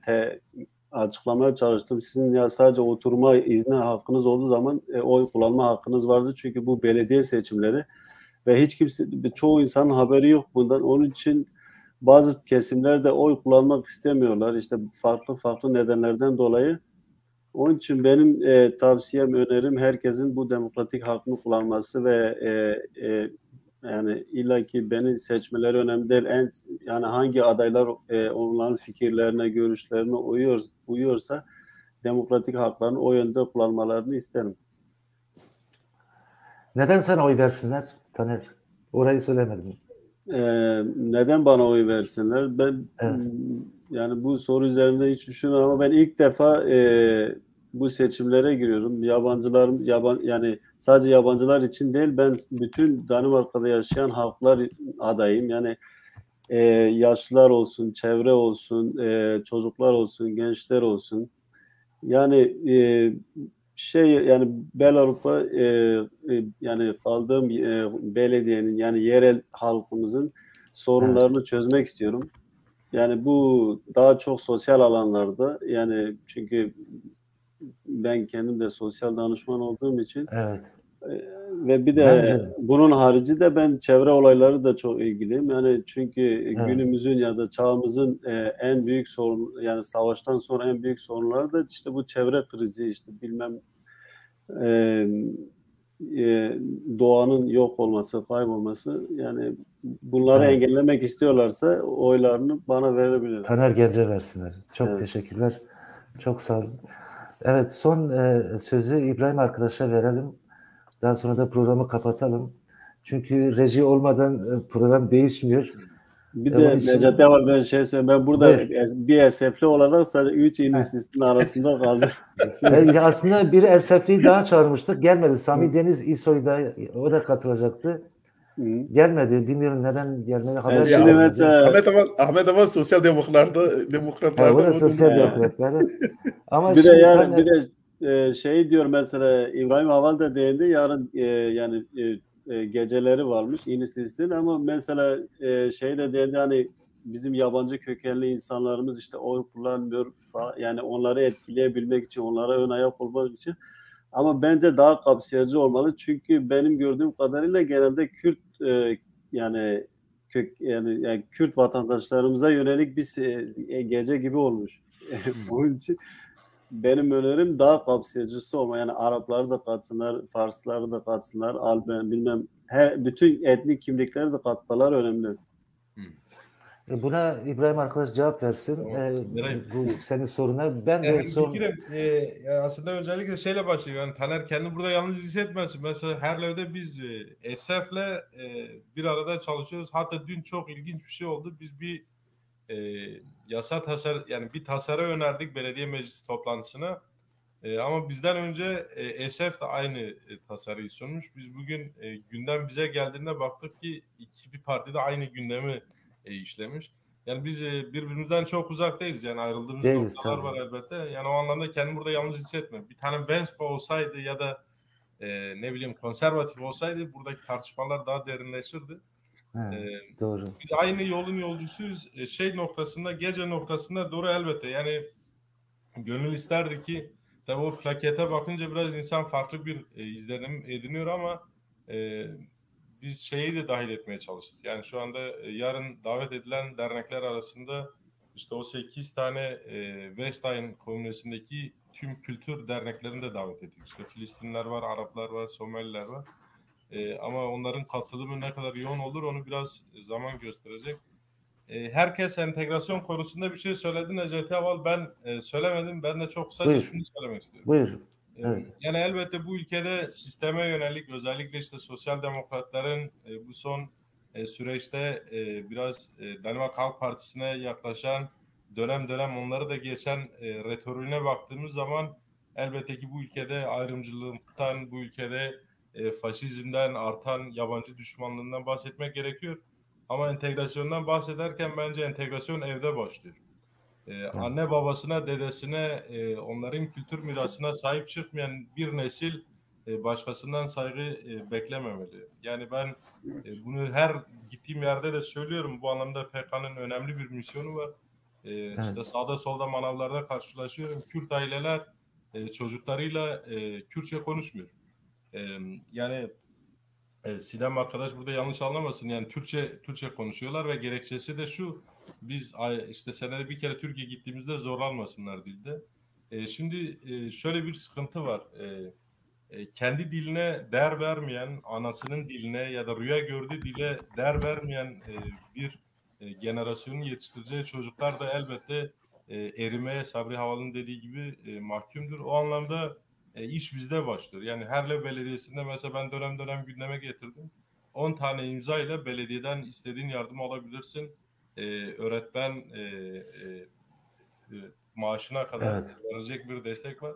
açıklamaya çalıştım. Sizin ya sadece oturma izni hakkınız olduğu zaman oy kullanma hakkınız vardır. Çünkü bu belediye seçimleri ve hiç kimse, çoğu insanın haberi yok bundan. Onun için bazı kesimler de oy kullanmak istemiyorlar. İşte farklı nedenlerden dolayı. Onun için benim tavsiyem, önerim herkesin bu demokratik hakkını kullanması ve yani illaki beni seçmeleri önemli değil. Yani hangi adaylar onların fikirlerine, görüşlerine uyuyorsa demokratik haklarını o yönde kullanmalarını isterim. Neden sana oy versinler Taner? Orayı söylemedim. Neden bana oy versinler? Ben yani bu soru üzerinde hiç düşünmüyorum ama ben ilk defa bu seçimlere giriyorum. Yani sadece yabancılar için değil, ben bütün Danimarka'da yaşayan halklar adayım. Yani yaşlılar olsun, çevre olsun, çocuklar olsun, gençler olsun. Yani yani Belarus'ta yani kaldığım belediyenin yani yerel halkımızın sorunlarını çözmek istiyorum. Yani bu daha çok sosyal alanlarda, yani çünkü ben kendim de sosyal danışman olduğum için ve bir de bunun harici de ben çevre olayları da çok ilgiliyim. Yani çünkü günümüzün ya da çağımızın en büyük sorun, yani savaştan sonra en büyük sorunları da işte bu çevre krizi, işte bilmem doğanın yok olması, kaybolması, yani bunları engellemek istiyorlarsa oylarını bana verebilirler. Taner Genç'e versinler. Çok teşekkürler. Çok sağ olun. Evet, son sözü İbrahim arkadaşa verelim. Daha sonra da programı kapatalım. Çünkü reji olmadan program değişmiyor. Bir Onun de için Necati var, ben şey söyleyeyim. Ben burada buyur. bir esefli olarak sadece 3 inisistin arasında kaldım. Aslında bir Esefli'yi daha çağırmıştık. Gelmedi. Sami Deniz İsoy da o da katılacaktı. Gelmedi. Bilmiyorum neden gelmedi. Haber Şimdi gelmedi. mesela Ahmet Aval sosyal O demokratlarda da o sosyal numara. demokratları. Ama bir de şimdi yani tam bir de şey diyor mesela, İbrahim Haval da değindi, yarın yani geceleri varmış İnislis'in, ama mesela şey de değindi, hani bizim yabancı kökenli insanlarımız işte oy kullanmıyor falan, yani onları etkileyebilmek için, onlara ön ayak olmak için. Ama bence daha kapsayıcı olmalı. Çünkü benim gördüğüm kadarıyla genelde Kürt yani yani Kürt vatandaşlarımıza yönelik bir gece gibi olmuş. Onun için benim önerim daha kapsayıcısı olma. Yani Arapları da katsınlar, Farsları da katsınlar, Alban, bilmem, bütün etnik kimlikleri de katmalar önemli. buna İbrahim arkadaş cevap versin. Tamam, Bu senin soruna. Ben de son... Fikrim aslında öncelikle şeyle başlıyor. Yani Taner kendi burada yalnız hissetmesin. Mesela Herlev'de biz Esef'le bir arada çalışıyoruz. Hatta dün çok ilginç bir şey oldu. Biz bir yasa tasarı, yani bir tasarı önerdik belediye meclisi toplantısına. Ama bizden önce Esef de aynı tasarıyı sunmuş. Biz bugün gündem bize geldiğinde baktık ki bir parti de aynı gündemi işlemiş. Yani biz birbirimizden çok uzak değiliz. Yani ayrıldığımız noktalar var elbette. Yani o anlamda kendimi burada yalnız hissetmiyorum. Bir tane Venstre olsaydı ya da ne bileyim konservatif olsaydı buradaki tartışmalar daha derinleşirdi. Doğru. Biz aynı yolun yolcusuyuz. Şey noktasında, gece noktasında doğru elbette. Yani gönül isterdi ki, tabii o plakete bakınca biraz insan farklı bir izlenim ediniyor ama biz şeyi de dahil etmeye çalıştık. Yani şu anda yarın davet edilen dernekler arasında işte o 8 tane Westein komünesindeki tüm kültür derneklerini de davet ettik. İşte Filistinliler var, Araplar var, Somaliler var. Ama onların katılımı ne kadar yoğun olur onu biraz zaman gösterecek. Herkes entegrasyon konusunda bir şey söyledi. Necati Aval, ben söylemedim. Ben de çok kısaca şunu söylemek istiyorum. Buyur. Evet. Yani elbette bu ülkede sisteme yönelik, özellikle işte sosyal demokratların bu son süreçte biraz Danimarka Halk Partisi'ne yaklaşan, dönem dönem onları da geçen retoriğine baktığımız zaman elbette ki bu ülkede ayrımcılıktan, bu ülkede faşizmden, artan yabancı düşmanlığından bahsetmek gerekiyor. Ama entegrasyondan bahsederken bence entegrasyon evde başlıyor. Anne babasına, dedesine, onların kültür mirasına sahip çıkmayan bir nesil başkasından saygı beklememeli. Yani ben bunu her gittiğim yerde de söylüyorum. Bu anlamda PKK'nın önemli bir misyonu var. İşte sağda solda manavlarda karşılaşıyorum. Kürt aileler çocuklarıyla Kürtçe konuşmuyor. Yani Sinem arkadaş burada yanlış anlamasın. Yani Türkçe konuşuyorlar ve gerekçesi de şu: biz işte senede bir kere Türkiye gittiğimizde zorlanmasınlar dilde. Şimdi şöyle bir sıkıntı var. Kendi diline değer vermeyen, anasının diline ya da rüya gördüğü dile değer vermeyen bir generasyonun yetiştireceği çocuklar da elbette erimeye, Sabri Haval'ın dediği gibi mahkumdur. O anlamda iş bizde başlıyor. Yani Herlev Belediyesi'nde mesela ben dönem dönem gündeme getirdim. 10 tane imza ile belediyeden istediğin yardımı alabilirsin. Öğretmen maaşına kadar verilecek bir destek var.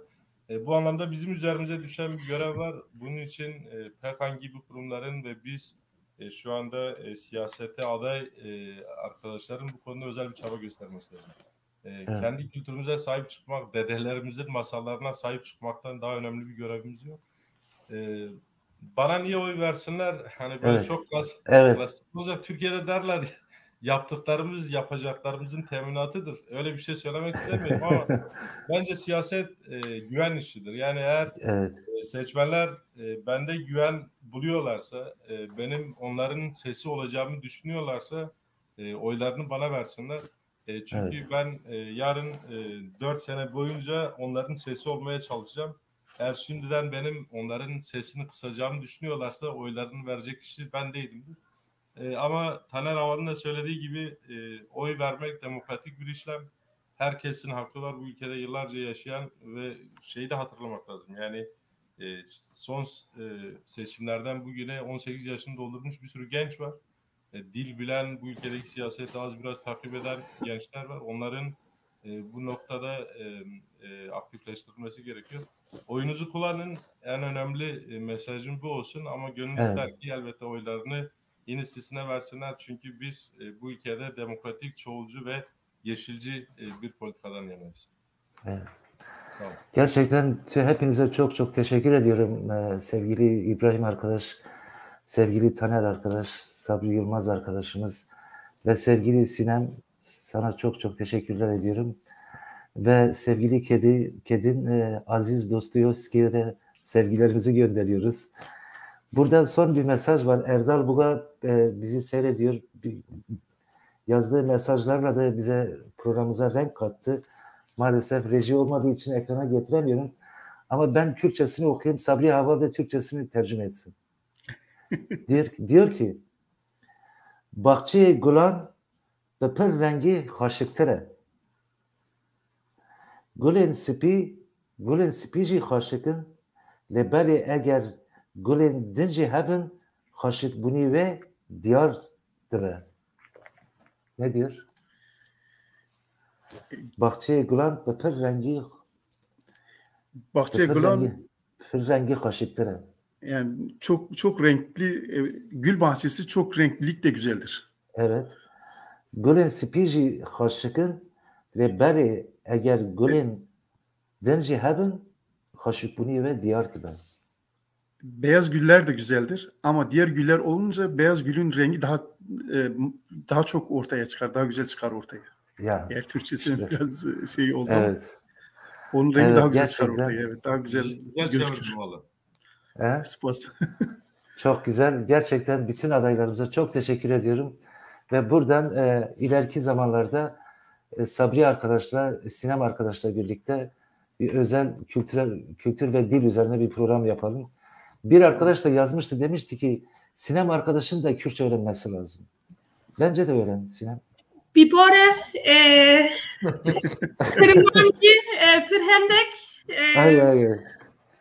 Bu anlamda bizim üzerimize düşen bir görev var. Bunun için PKK gibi kurumların ve biz şu anda siyasete aday arkadaşların bu konuda özel bir çaba göstermesi lazım. Kendi kültürümüze sahip çıkmak, dedelerimizin masallarına sahip çıkmaktan daha önemli bir görevimiz yok. Bana niye oy versinler? Hani böyle çok klasik olacak. Türkiye'de derler yaptıklarımız yapacaklarımızın teminatıdır. Öyle bir şey söylemek istemiyorum ama bence siyaset güven işidir. Yani eğer seçmenler bende güven buluyorlarsa, benim onların sesi olacağımı düşünüyorlarsa oylarını bana versinler. Çünkü ben yarın 4 sene boyunca onların sesi olmaya çalışacağım. Eğer şimdiden benim onların sesini kısacağımı düşünüyorlarsa oylarını verecek kişi ben değilimdir. Ama Taner Haval'ın da söylediği gibi oy vermek demokratik bir işlem. herkesin hakkı var bu ülkede yıllarca yaşayan ve şeyi de hatırlamak lazım. Yani son seçimlerden bugüne 18 yaşını doldurmuş bir sürü genç var. Dil bilen, bu ülkedeki siyaseti az biraz takip eden gençler var. Onların bu noktada aktifleştirilmesi gerekiyor. Oyunuzu kullanın. En önemli mesajım bu olsun ama gönül ister ki elbette oylarını yeni sisine versinler. Çünkü biz bu ülkede demokratik, çoğulcu ve yeşilci bir politikadan yanayız. Evet. Tamam. Gerçekten hepinize çok çok teşekkür ediyorum sevgili İbrahim arkadaş, sevgili Taner arkadaş, Sabri Yılmaz arkadaşımız ve sevgili Sinem, sana çok çok teşekkürler ediyorum. Ve sevgili Kedin Aziz Dostoyevski'ye de sevgilerimizi gönderiyoruz. Buradan son bir mesaj var. Erdal Buga bizi seyrediyor. Yazdığı mesajlarla da bize programımıza renk kattı. Maalesef reji olmadığı için ekrana getiremiyorum. Ama ben Kürtçesini okuyayım. Sabri Hava da Türkçesini tercüme etsin. diyor ki Bahçe Gulan ve pır rengi haşıktır. Gulên spî jî xaşikin lêberê eger gulên din jî hebin xaşikbûnî wê diyar dibe. Ne diyor? Bahçe Gulan ve pır rengi pır rengi xaşiktır. Yani çok renkli gül bahçesi, çok renklilik de güzeldir. Evet. Gulên spî jî xaşikin lêberê eğer gülün denci hebin haşıkbuni ve diyar gibi. Beyaz güller de güzeldir ama diğer güller olunca beyaz gülün rengi daha çok ortaya çıkar, daha güzel çıkar ortaya. Ya, eğer Türkçesinin işte biraz şey oldu. Evet. Onun rengi daha güzel çıkar ortaya. Evet, daha güzel gözükür. Çok güzel. Gerçekten bütün adaylarımıza çok teşekkür ediyorum. Ve buradan ileriki zamanlarda Sabri arkadaşla, Sinem arkadaşla birlikte bir özel kültür ve dil üzerine bir program yapalım. Bir arkadaş da yazmıştı, demişti ki Sinem arkadaşın da Kürtçe öğrenmesi lazım. Bence de öğren Sinem. Bir bore kırmancı pürhemdek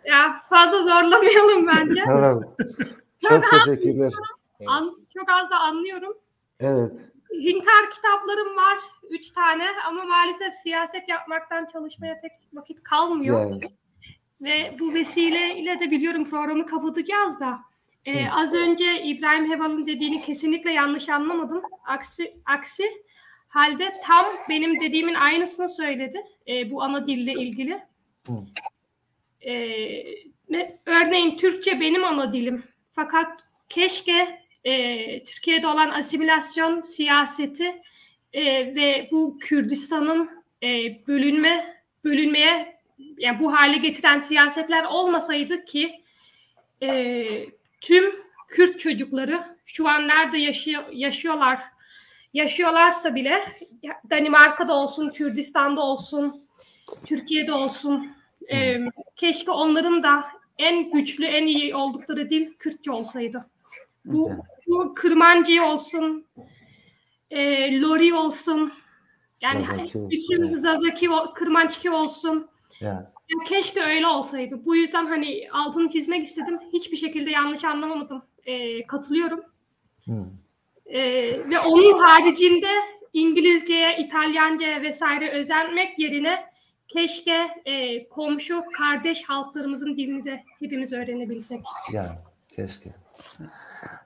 ya fazla zorlamayalım bence. Tamam. Çok teşekkürler. Çok az da anlıyorum. Evet. Hinkar kitaplarım var 3 tane ama maalesef siyaset yapmaktan çalışmaya pek vakit kalmıyor. Yani. Ve bu vesileyle de biliyorum programı kapatacağız da az önce İbrahim Heval'ın dediğini kesinlikle yanlış anlamadım. Aksi halde tam benim dediğimin aynısını söyledi bu ana dille ilgili. Örneğin Türkçe benim ana dilim fakat keşke Türkiye'de olan asimilasyon siyaseti ve bu Kürdistan'ın bölünmeye yani bu hale getiren siyasetler olmasaydı ki tüm Kürt çocukları şu an nerede yaşıyorlarsa bile Danimarka'da olsun, Kürdistan'da olsun, Türkiye'de olsun keşke onların da en güçlü, en iyi oldukları dil Kürtçe olsaydı. Bu Kırmancı olsun, Lori olsun, yani bütün Zazaki, Kırmançki olsun. Yani keşke öyle olsaydı. Bu yüzden hani altını çizmek istedim. Hiçbir şekilde yanlış anlamadım. Katılıyorum. Ve onun haricinde İngilizceye, İtalyanca'ya vesaire özenmek yerine keşke komşu, kardeş halklarımızın dilini de hepimiz öğrenebilsek. Yani keşke.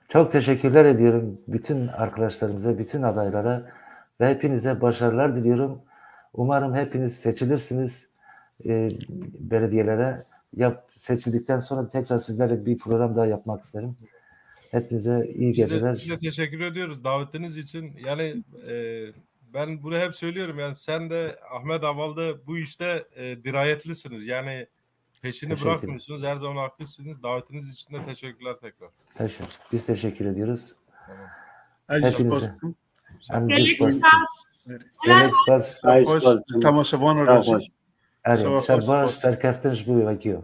Çok teşekkürler ediyorum bütün arkadaşlarımıza, bütün adaylara ve hepinize başarılar diliyorum. Umarım hepiniz seçilirsiniz belediyelere. Seçildikten sonra tekrar sizlerle bir program daha yapmak isterim. Hepinize iyi geceler. Biz de teşekkür ediyoruz davetiniz için. Yani ben bunu hep söylüyorum. Yani sen de Ahmet Aval'da bu işte dirayetlisiniz. Yani peşini bırakmıyorsunuz. Her zaman aktifsiniz. Davetiniz için de teşekkürler tekrar. Biz teşekkür ediyoruz. Tamam. Hepinize. Şerbaş serkeftin bu vakio.